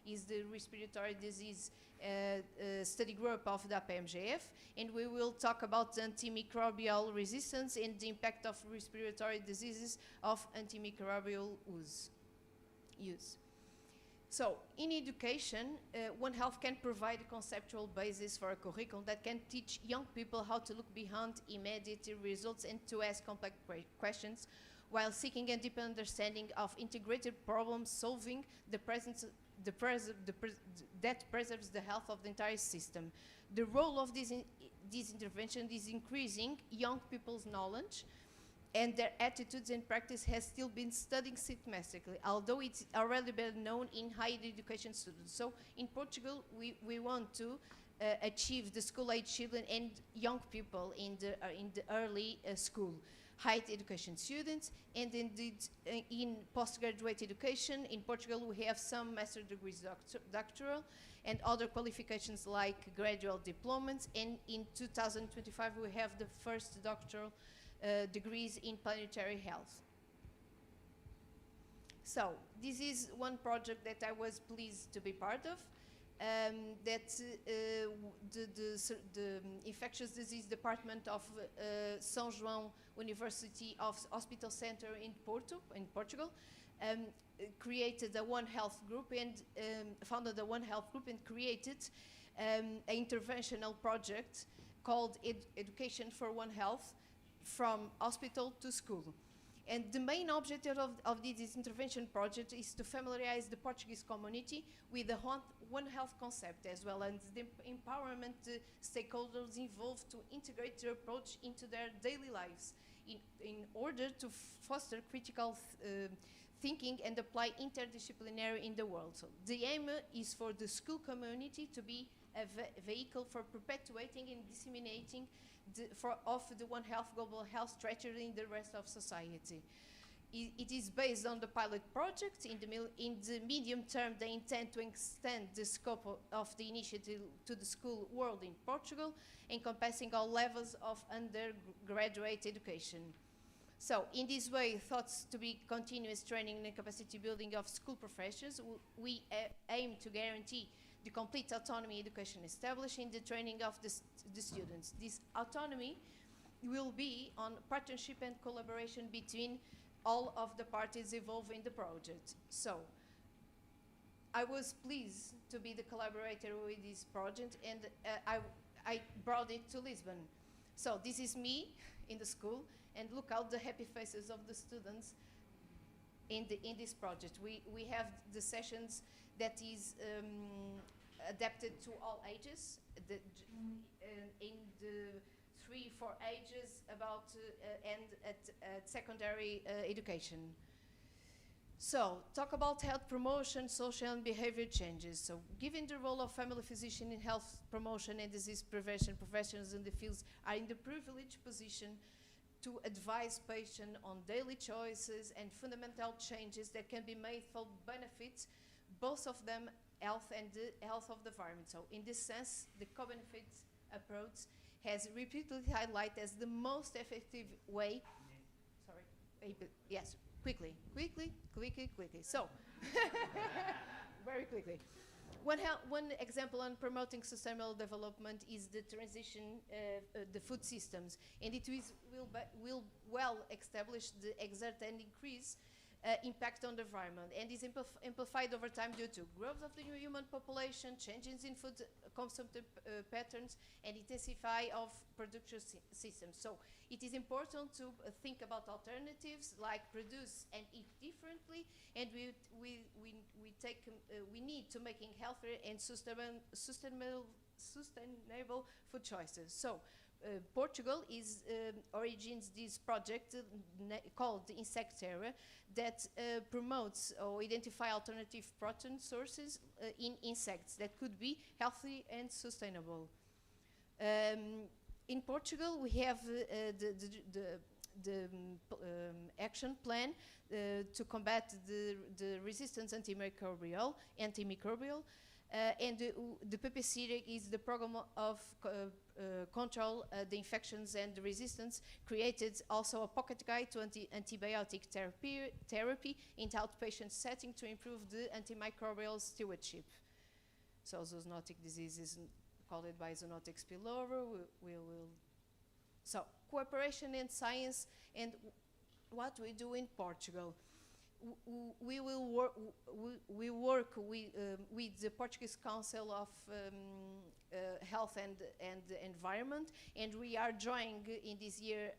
Speaker 9: is the respiratory disease study group of the APMGF, and we will talk about antimicrobial resistance and the impact of respiratory diseases of antimicrobial use. So, in education, One Health can provide a conceptual basis for a curriculum that can teach young people how to look beyond immediate results and to ask complex questions, while seeking a deeper understanding of integrated problem solving that preserves the health of the entire system. The role of this intervention is increasing young people's knowledge, and their attitudes and practice has still been studied systematically, although it's already been known in higher education students. So in Portugal, we want to achieve the school-age children and young people in the early school. Higher education students, and indeed in postgraduate education. In Portugal, we have some master degrees, doctoral, and other qualifications like graduate diplomas, and in 2025 we have the first doctoral degrees in planetary health. So, this is one project that I was pleased to be part of. That the infectious disease department of São João University of Hospital Center in Portugal, created a One Health group and founded a One Health group and created an interventional project called Education for One Health, from hospital to school. And the main objective of this intervention project is to familiarize the Portuguese community with the One Health concept, as well as the empowerment stakeholders involved to integrate their approach into their daily lives in order to foster critical thinking and apply interdisciplinary in the world. So the aim is for the school community to be a vehicle for perpetuating and disseminating the One Health global health strategy in the rest of society. It is based on the pilot project. In the medium term, they intend to extend the scope of the initiative to the school world in Portugal, encompassing all levels of undergraduate education. So, in this way, thoughts to be continuous training and capacity building of school professors, we aim to guarantee the complete autonomy education establishing the training of the students. This autonomy will be on partnership and collaboration between all of the parties involved in the project. So, I was pleased to be the collaborator with this project, and I brought it to Lisbon. So this is me in the school, and look out the happy faces of the students in this project. We have the sessions that is adapted to all ages, in the 3-4 ages about and at secondary education. So, talk about health promotion, social and behavior changes. So, given the role of family physician in health promotion and disease prevention, professionals in the fields are in the privileged position to advise patients on daily choices and fundamental changes that can be made for benefits, both of them health and the health of the environment. So, in this sense, the co-benefits approach has repeatedly highlighted as the most effective way. Sorry, yes. Quickly. So, very quickly. One example on promoting sustainable development is the transition, the food systems, and it will well establish the exert and increase impact on the environment, and is amplified over time due to growth of the human population, changes in food consumption patterns, and intensify of production systems. So it is important to think about alternatives like produce and eat differently, and we need to making healthier and sustainable food choices. So Portugal origins this project called the Insect Area that promotes or identify alternative protein sources in insects that could be healthy and sustainable. In Portugal, we have the action plan to combat the resistance antimicrobial, and the PPC is the program of control the infections and the resistance, created also a pocket guide to antibiotic therapy in outpatient setting to improve the antimicrobial stewardship. So zoonotic diseases called by zoonotic spillover. So cooperation in science and what we do in Portugal. We work with the Portuguese Council of Health and Environment, and we are drawing in this year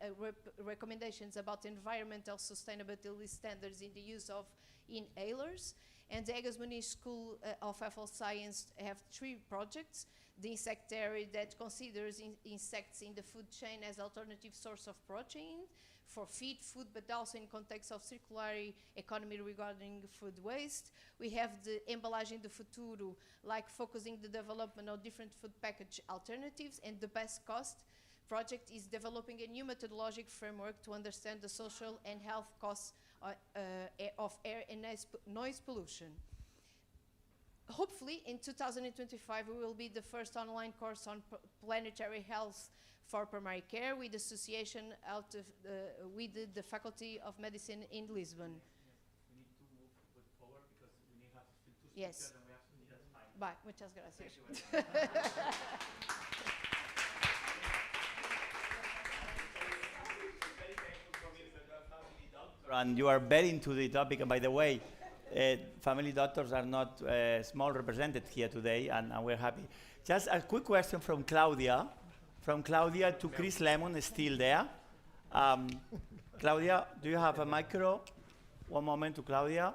Speaker 9: recommendations about environmental sustainability standards in the use of inhalers. And the Egas Muniz School of Health Science have 3 projects. The insect area that considers insects in the food chain as alternative source of protein for food, but also in context of circular economy regarding food waste. We have the Embalagem do Futuro, like focusing the development of different food package alternatives, and the Best Cost project is developing a new methodological framework to understand the social and health costs of air and noise pollution. Hopefully, in 2025, we will be the first online course on planetary health for primary care with association out of with the Faculty of Medicine in Lisbon.
Speaker 1: We need to move forward because we need have two speakers
Speaker 9: yes.
Speaker 1: And we have to need us time.
Speaker 9: Bye. Muchas gracias.
Speaker 1: And you are very into the topic. And by the way, family doctors are not small represented here today, and we're happy. Just a quick question from Claudia. From Claudia to Chris Lemon is still there. Claudia, do you have a micro? One moment to Claudia.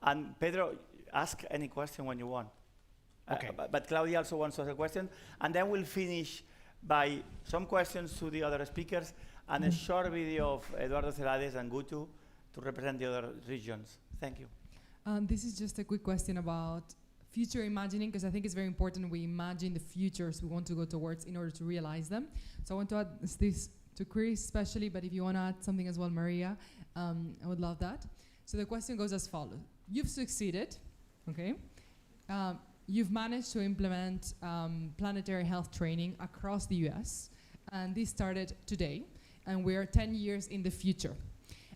Speaker 1: And Pedro, ask any question when you want.
Speaker 10: Okay.
Speaker 1: But Claudia also wants to ask a question. And then we'll finish by some questions to the other speakers and a short video of Eduardo Celades and Gutu to represent the other regions. Thank you.
Speaker 11: This is just a quick question about future imagining, because I think it's very important we imagine the futures we want to go towards in order to realize them. So I want to add this to Chris especially, but if you want to add something as well, Maria, I would love that. So the question goes as follows. You've succeeded, okay? You've managed to implement planetary health training across the US, and this started today, and we're 10 years in the future.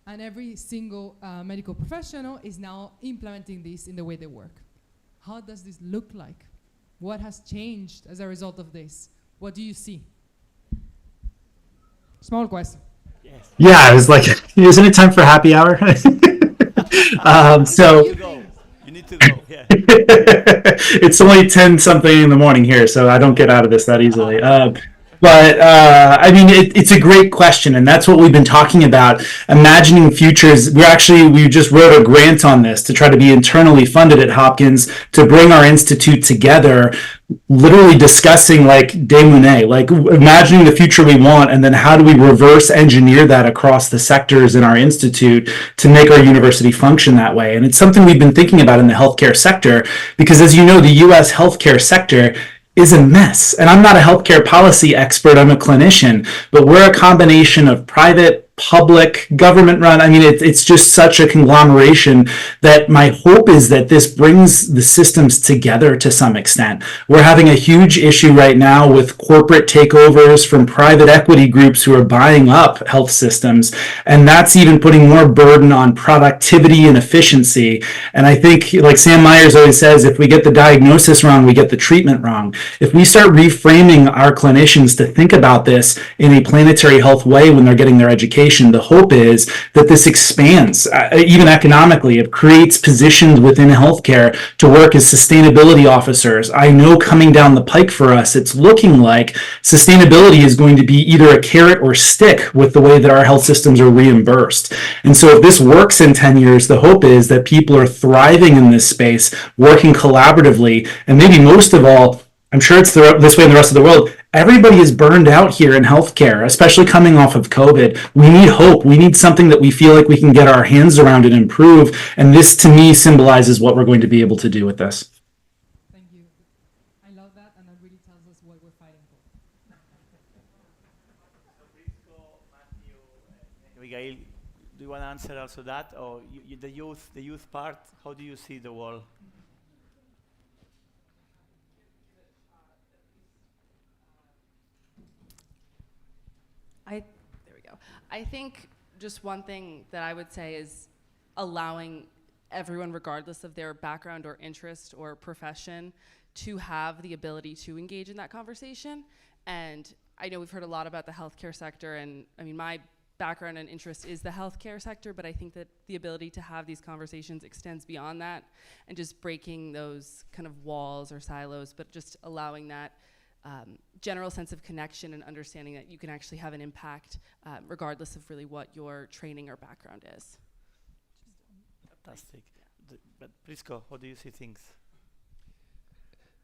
Speaker 11: And every single medical professional is now implementing this in the way they work. How does this look like? What has changed as a result of this? What do you see? Small question.
Speaker 1: Yes.
Speaker 3: Yeah, I was like, isn't it time for happy hour? So
Speaker 1: You need to go. Yeah.
Speaker 3: it's only 10 something in the morning here, so I don't get out of this that easily. But I mean, it's a great question, and that's what we've been talking about. Imagining futures. We just wrote a grant on this to try to be internally funded at Hopkins to bring our institute together, literally discussing like Demonet, like imagining the future we want, and then how do we reverse engineer that across the sectors in our institute to make our university function that way. And it's something we've been thinking about in the healthcare sector, because as you know, the U.S. healthcare sector is a mess. And I'm not a healthcare policy expert, I'm a clinician, but we're a combination of private, public, government run. I mean, it's just such a conglomeration that my hope is that this brings the systems together to some extent. We're having a huge issue right now with corporate takeovers from private equity groups who are buying up health systems. And that's even putting more burden on productivity and efficiency. And I think, like Sam Myers always says, if we get the diagnosis wrong, we get the treatment wrong. If we start reframing our clinicians to think about this in a planetary health way when they're getting their education, the hope is that this expands, even economically. It creates positions within healthcare to work as sustainability officers. I know coming down the pike for us, it's looking like sustainability is going to be either a carrot or stick with the way that our health systems are reimbursed. And so if this works in 10 years, the hope is that people are thriving in this space, working collaboratively, and maybe most of all, I'm sure it's this way in the rest of the world, everybody is burned out here in healthcare, especially coming off of COVID. We need hope. We need something that we feel like we can get our hands around and improve. And this, to me, symbolizes what we're going to be able to do with this.
Speaker 11: Thank you. I love that, and it really tells us what we're fighting for.
Speaker 1: Prisco, Matthew, Abigail, do you want to answer also that? Or the youth part, how do you see the world?
Speaker 7: There we go. I think just one thing that I would say is allowing everyone, regardless of their background or interest or profession, to have the ability to engage in that conversation. And I know we've heard a lot about the healthcare sector, and I mean, my background and interest is the healthcare sector, but I think that the ability to have these conversations extends beyond that, and just breaking those kind of walls or silos, but just allowing that general sense of connection and understanding that you can actually have an impact regardless of really what your training or background is.
Speaker 1: Fantastic. But Prisco, how do you see things?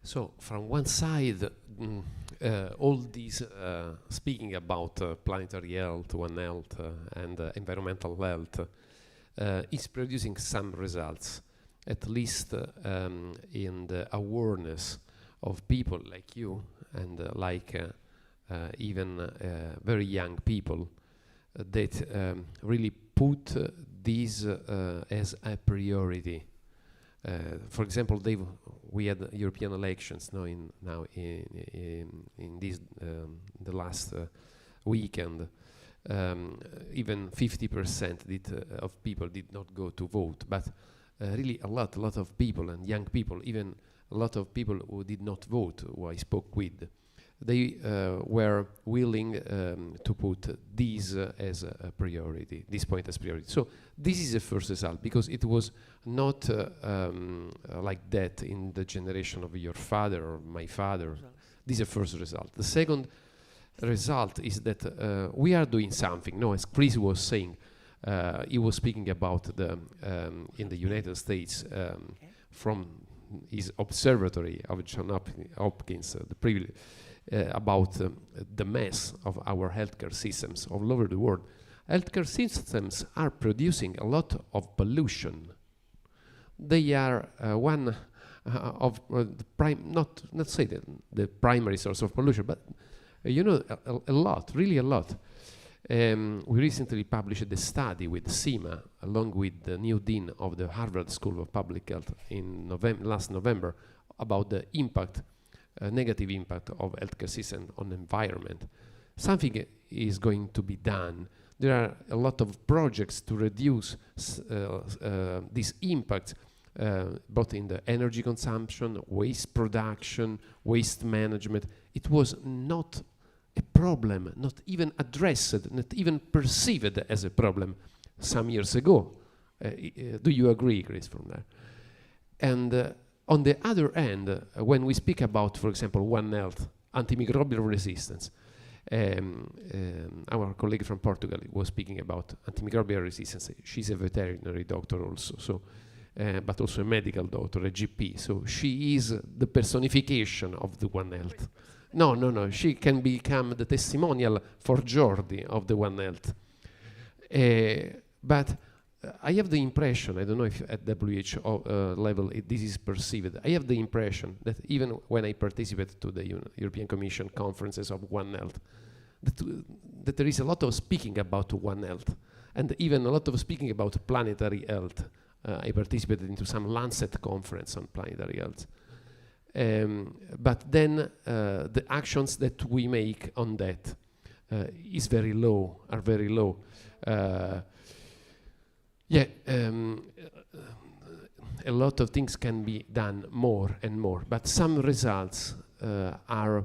Speaker 8: So from one side, all these speaking about planetary health, One Health, and environmental health is producing some results, at least in the awareness of people like you and even very young people that really put this as a priority. For example, we had European elections in this the last weekend. Even 50% of people did not go to vote, but really a lot of people and young people, even a lot of people who did not vote, who I spoke with, they were willing to put this as a priority, this point as priority. So this is the first result, because it was not like that in the generation of your father or my father. This is the first result. The second result is that we are doing something. No, as Chris was saying, he was speaking about the in the United States from his observatory of John Hopkins, about the mess of our healthcare systems all over the world. Healthcare systems are producing a lot of pollution. They are one of the not say the primary source of pollution, but you know, a lot, really a lot. We recently published a study with SIMA, along with the new dean of the Harvard School of Public Health in last November, about the impact, negative impact of healthcare system on the environment. Something is going to be done. There are a lot of projects to reduce this impact, both in the energy consumption, waste production, waste management. It was not a problem, not even addressed, not even perceived as a problem some years ago. Do you agree, Chris, from there? And on the other hand, when we speak about, for example, One Health, antimicrobial resistance, our colleague from Portugal was speaking about antimicrobial resistance. She's a veterinary doctor also, so, but also a medical doctor, a GP. So she is the personification of the One Health. No. She can become the testimonial for Jordi of the One Health. But I have the impression, I don't know if at WHO level this is perceived, I have the impression that even when I participate to the European Commission conferences of One Health, that there is a lot of speaking about One Health, and even a lot of speaking about planetary health. I participated into some Lancet conference on planetary health. But then the actions that we make on that are very low. A lot of things can be done more and more, but some results are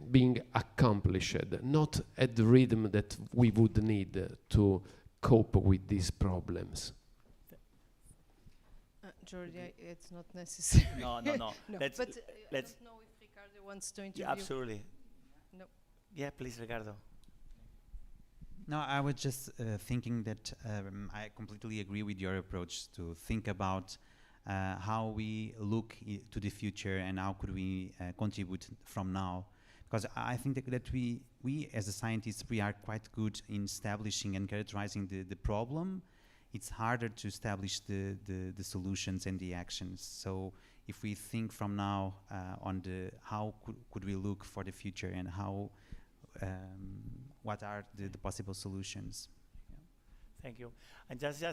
Speaker 8: being accomplished, not at the rhythm that we would need to cope with these problems.
Speaker 9: Jordi, it's not necessary.
Speaker 1: No.
Speaker 9: No, but I don't know if Ricardo wants to interview.
Speaker 1: Yeah, absolutely.
Speaker 9: No.
Speaker 1: Yeah, please, Ricardo.
Speaker 10: No, I was just thinking that I completely agree with your approach to think about how we look to the future and how could we contribute from now. Because I think that we as a scientists, we are quite good in establishing and characterizing the problem. It's harder to establish the solutions and the actions. So if we think from now on how could we look for the future and how what are the possible solutions? Yeah.
Speaker 1: Thank you. And just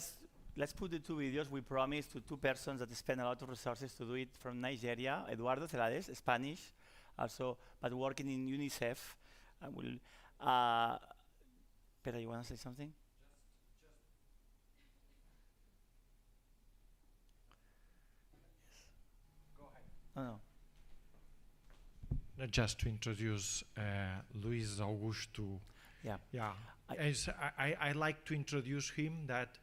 Speaker 1: let's put the two videos. We promised to two persons that spend a lot of resources to do it from Nigeria. Eduardo Celades, Spanish, also, but working in UNICEF. Pedro, you want to say something? No.
Speaker 12: Just to introduce Luiz Augusto.
Speaker 1: Yeah.
Speaker 12: I like to introduce him that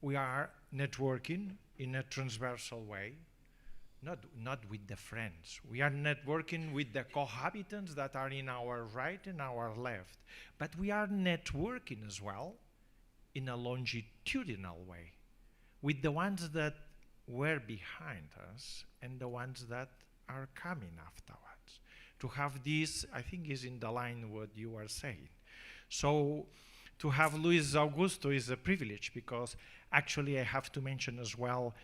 Speaker 12: we are networking in a transversal way, not with the friends. We are networking with the cohabitants that are in our right and our left, but we are networking as well in a longitudinal way with the ones that were behind us and the ones that are coming afterwards. To have this, I think, is in the line what you are saying. So to have Luiz Augusto is a privilege, because actually I have to mention as well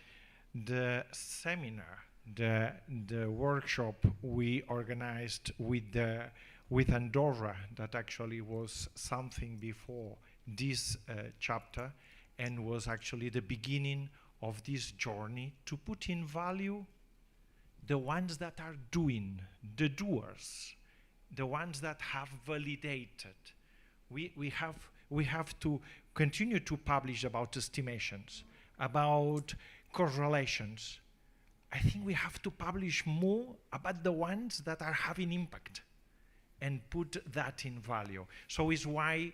Speaker 12: the seminar, the workshop we organized with Andorra, that actually was something before this chapter, and was actually the beginning of this journey to put in value the ones that are doing, the doers, the ones that have validated. We have to continue to publish about estimations, about correlations. I think we have to publish more about the ones that are having impact and put that in value. So it's why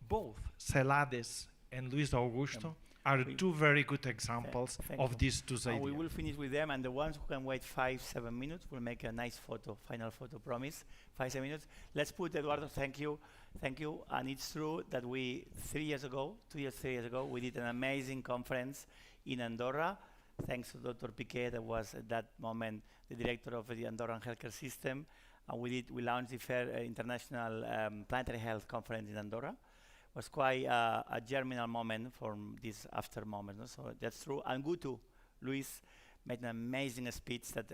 Speaker 12: both Celades and Luiz Augusto are two very good examples of these two ideas.
Speaker 1: We will finish with them, and the ones who can wait 5-7 minutes will make a nice photo, final photo, promise. 5-7 minutes. Let's put Eduardo, thank you. And it's true that 3 years ago, we did an amazing conference in Andorra, thanks to Dr. Piquet, that was at that moment the director of the Andorran healthcare system. And we launched the International Planetary Health Conference in Andorra. Was quite a germinal moment from this after moment. No? So that's true. And Gutu, Luis, made an amazing speech that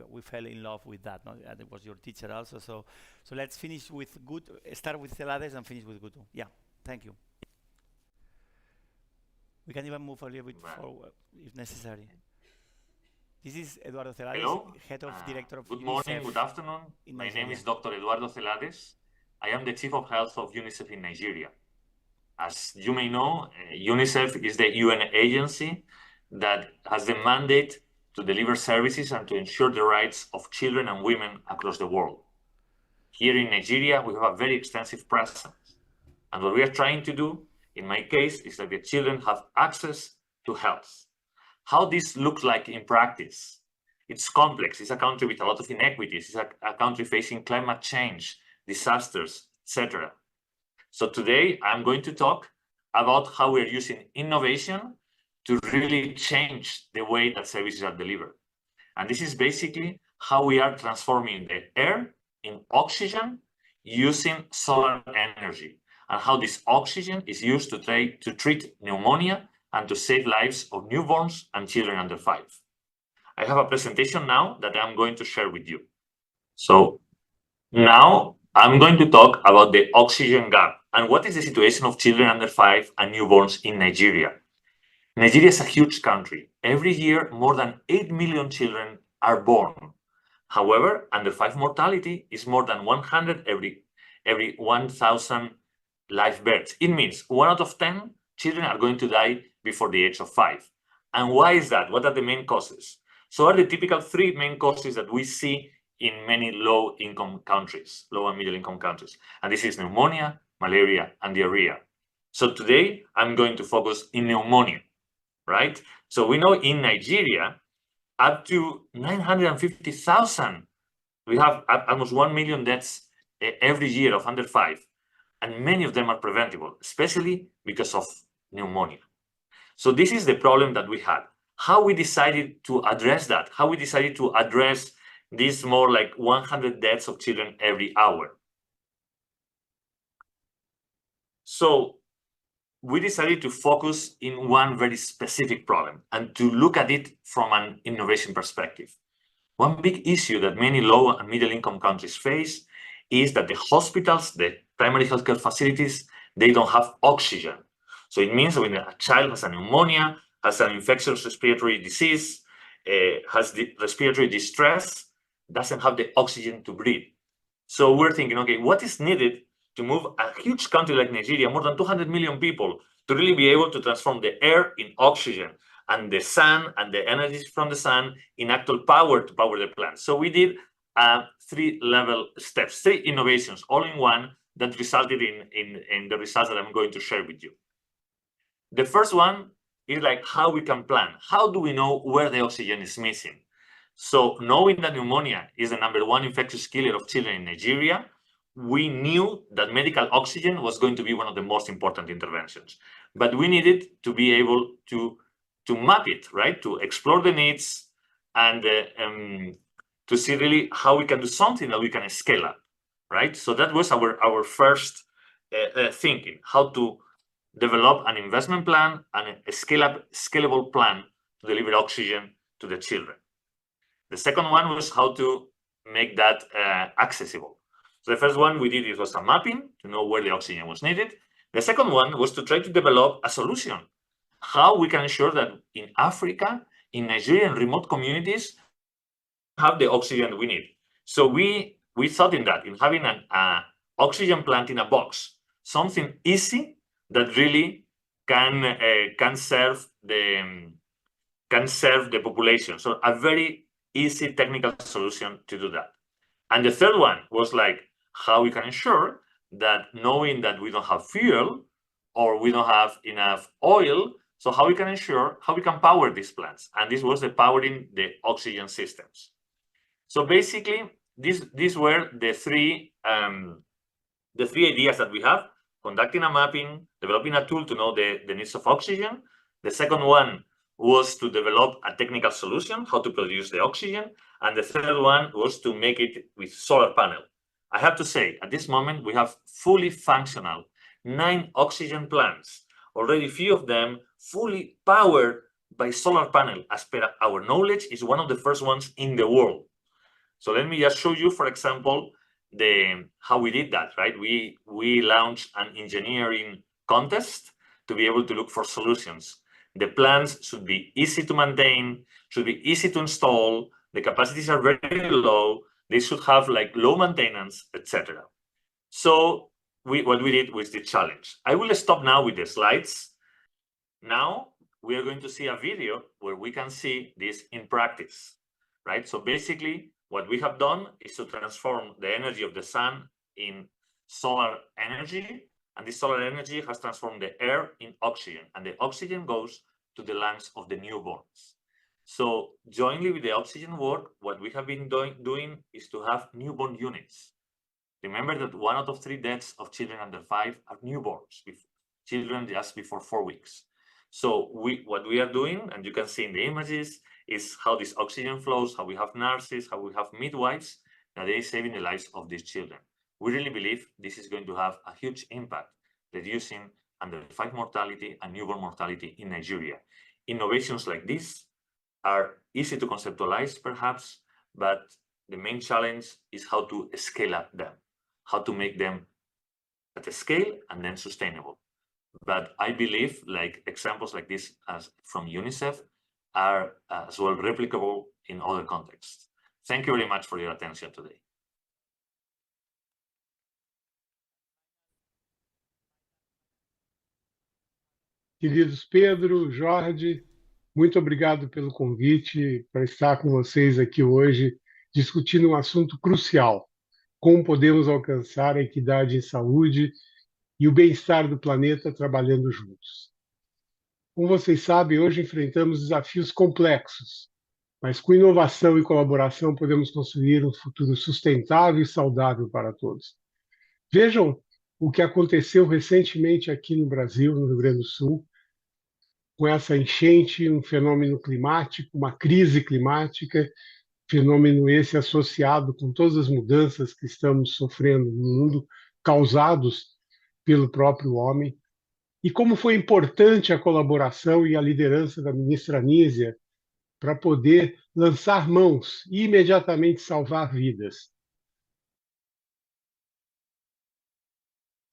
Speaker 1: we fell in love with that. No? And it was your teacher also. So let's finish with Gutu, start with Celades and finish with Gutu. Yeah, thank you. We can even move a little bit forward if necessary. This is Eduardo Celades,
Speaker 13: Hello.
Speaker 1: Head of Director of
Speaker 13: Good
Speaker 1: UNICEF.
Speaker 13: morning, good afternoon. My name is Dr. Eduardo Celades. I am the Chief of Health of UNICEF in Nigeria. As you may know, UNICEF is the UN agency that has the mandate to deliver services and to ensure the rights of children and women across the world. Here in Nigeria, we have a very extensive presence. And what we are trying to do, in my case, is that the children have access to health. How this looks like in practice, it's complex. It's a country with a lot of inequities. It's a country facing climate change, disasters, etc. So today I'm going to talk about how we're using innovation to really change the way that services are delivered. And this is basically how we are transforming the air in oxygen using solar energy, and how this oxygen is used to treat pneumonia and to save lives of newborns and children under 5. I have a presentation now that I'm going to share with you. So now I'm going to talk about the oxygen gap and what is the situation of children under 5 and newborns in Nigeria. Nigeria is a huge country. Every year, more than 8 million children are born. However, under 5 mortality is more than 100 every 1,000 live births. It means 1 out of 10 children are going to die before the age of 5. And why is that? What are the main causes? So are the typical 3 main causes that we see in many low-income countries, low and middle-income countries. And this is pneumonia, malaria, and diarrhea. So today, I'm going to focus in pneumonia, right? So we know in Nigeria, up to 950,000, we have almost 1 million deaths every year of under 5. And many of them are preventable, especially because of pneumonia. So this is the problem that we had. How we decided to address that, how we decided to address these more like 100 deaths of children every hour. So we decided to focus in one very specific problem and to look at it from an innovation perspective. One big issue that many low and middle income countries face is that the hospitals, the primary healthcare facilities, they don't have oxygen. So it means when a child has a pneumonia, has an infectious respiratory disease, has the respiratory distress, doesn't have the oxygen to breathe. So we're thinking, okay, what is needed to move a huge country like Nigeria, more than 200 million people, to really be able to transform the air in oxygen and the sun and the energies from the sun in actual power to power the plant. So we did 3-level steps, 3 innovations, all in one, that resulted in the results that I'm going to share with you. The first one is like how we can plan. How do we know where the oxygen is missing? So knowing that pneumonia is the #1 infectious killer of children in Nigeria, we knew that medical oxygen was going to be one of the most important interventions. But we needed to be able to map it, right? To explore the needs and to see really how we can do something that we can scale up, right? So that was our first thinking, how to develop an investment plan and a scalable plan to deliver oxygen to the children. The second one was how to make that accessible. So the first one we did, it was a mapping to know where the oxygen was needed. The second one was to try to develop a solution, how we can ensure that in Africa, in Nigerian remote communities, have the oxygen we need. So we thought in having an oxygen plant in a box, something easy that really can serve the population. So a very easy technical solution to do that. And the third one was like how we can ensure that, knowing that we don't have fuel or we don't have enough oil, so how we can ensure, how we can power these plants. And this was the powering the oxygen systems. So basically, these were the three ideas that we have: conducting a mapping, developing a tool to know the needs of oxygen. The second one was to develop a technical solution, how to produce the oxygen. And the third one was to make it with solar panel. I have to say, at this moment, we have fully functional 9 oxygen plants, already few of them fully powered by solar panel. As per our knowledge, is one of the first ones in the world. So let me just show you, for example, how we did that, right? We launched an engineering contest to be able to look for solutions. The plants should be easy to maintain, should be easy to install. The capacities are very low. They should have like low maintenance, etc. So what we did was the challenge. I will stop now with the slides. Now we are going to see a video where we can see this in practice, right? So basically, what we have done is to transform the energy of the sun in solar energy, and this solar energy has transformed the air in oxygen, and the oxygen goes to the lungs of the newborns. So jointly with the oxygen work, what we have been doing is to have newborn units. Remember that 1 out of 3 deaths of children under 5 are newborns, children just before 4 weeks. So what we are doing, and you can see in the images, is how this oxygen flows, how we have nurses, how we have midwives, that they are saving the lives of these children. We really believe this is going to have a huge impact, reducing under 5 mortality and newborn mortality in Nigeria. Innovations like this are easy to conceptualize, perhaps, but the main challenge is how to scale up them, how to make them at a scale and then sustainable. But I believe like examples like this as from UNICEF are as well replicable in other contexts. Thank you very much for your attention today.
Speaker 14: Queridos Pedro, Jorge, muito obrigado pelo convite para estar com vocês aqui hoje, discutindo um assunto crucial: como podemos alcançar a equidade em saúde e o bem-estar do planeta trabalhando juntos. Como vocês sabem, hoje enfrentamos desafios complexos, mas com inovação e colaboração podemos construir um futuro sustentável e saudável para todos. Vejam o que aconteceu recentemente aqui no Brasil, no Rio Grande do Sul, com essa enchente, um fenômeno climático, uma crise climática, fenômeno esse associado com todas as mudanças que estamos sofrendo no mundo, causados pelo próprio homem, e como foi importante a colaboração e a liderança da ministra Anísia para poder lançar mãos e imediatamente salvar vidas.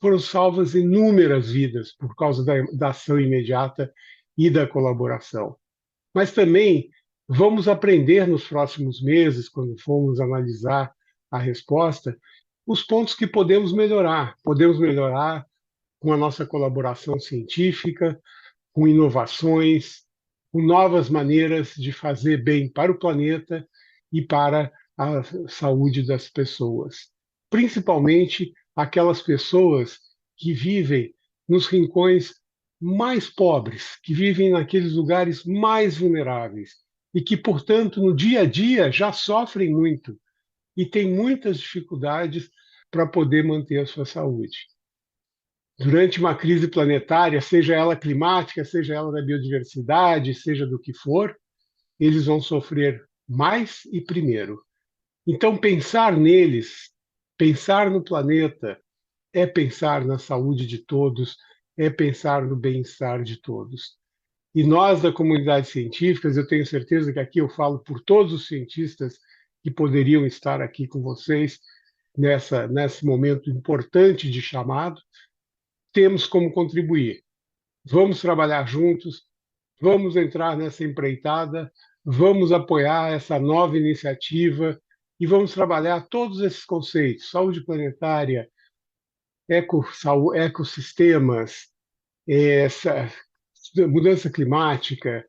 Speaker 14: Foram salvas inúmeras vidas por causa da ação imediata e da colaboração. Mas também vamos aprender nos próximos meses, quando formos analisar a resposta, os pontos que podemos melhorar. Podemos melhorar com a nossa colaboração científica, com inovações, com novas maneiras de fazer bem para o planeta e para a saúde das pessoas. Principalmente aquelas pessoas que vivem nos rincões mais pobres, que vivem naqueles lugares mais vulneráveis e que, portanto, no dia a dia já sofrem muito e têm muitas dificuldades para poder manter a sua saúde. Durante uma crise planetária, seja ela climática, seja ela da biodiversidade, seja do que for, eles vão sofrer mais e primeiro. Então, pensar neles, pensar no planeta, é pensar na saúde de todos, é pensar no bem-estar de todos. E nós, da comunidade científica, eu tenho certeza que aqui eu falo por todos os cientistas que poderiam estar aqui com vocês nesse momento importante de chamado, temos como contribuir. Vamos trabalhar juntos, vamos entrar nessa empreitada, vamos apoiar essa nova iniciativa e vamos trabalhar todos esses conceitos: saúde planetária, ecossistemas, mudança climática,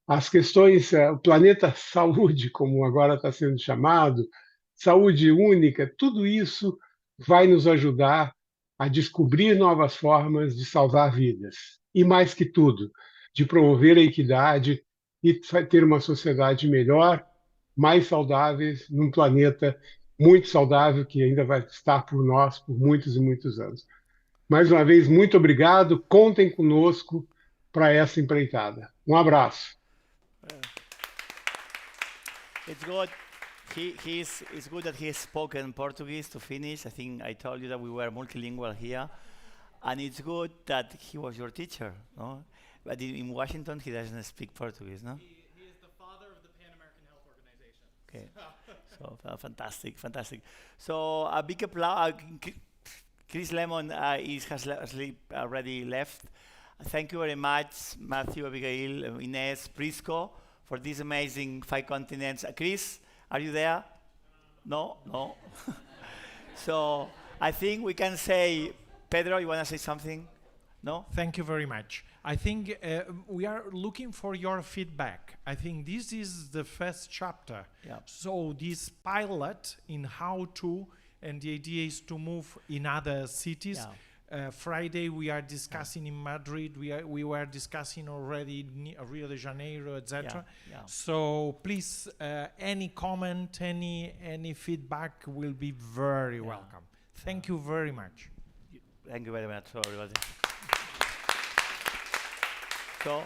Speaker 14: as questões, o planeta saúde, como agora está sendo chamado, saúde única, tudo isso vai nos ajudar a descobrir novas formas de salvar vidas. E mais que tudo, de promover a equidade e ter uma sociedade melhor, mais saudável, num planeta muito saudável que ainda vai estar por nós por muitos e muitos anos. Mais uma vez, muito obrigado. Contem conosco para essa empreitada. Um abraço.
Speaker 1: It's good. It's good that he spoke in Portuguese to finish. I think I told you that we were multilingual here. And it's good that he was your teacher, no? But in Washington, he doesn't speak Portuguese, no?
Speaker 2: He is the father of the Pan-American Health Organization.
Speaker 1: Okay. So fantastic. So a big applause. Chris Lemon has already left. Thank you very much, Matthew, Abigail, Inês, Prisco, for these amazing 5 continents. Chris, are you there? No? So I think we can say, Pedro, you want to say something? No?
Speaker 12: Thank you very much. I think we are looking for your feedback. I think this is the first chapter.
Speaker 1: Yeah.
Speaker 12: So this pilot in how to, and the idea is to move in other cities.
Speaker 1: Yeah.
Speaker 12: Friday we are discussing in Madrid. We were discussing already in Rio de Janeiro, etc.
Speaker 1: Yeah.
Speaker 12: So please, any comment, any feedback will be very welcome. Thank you very much.
Speaker 1: Thank you very much, everybody. So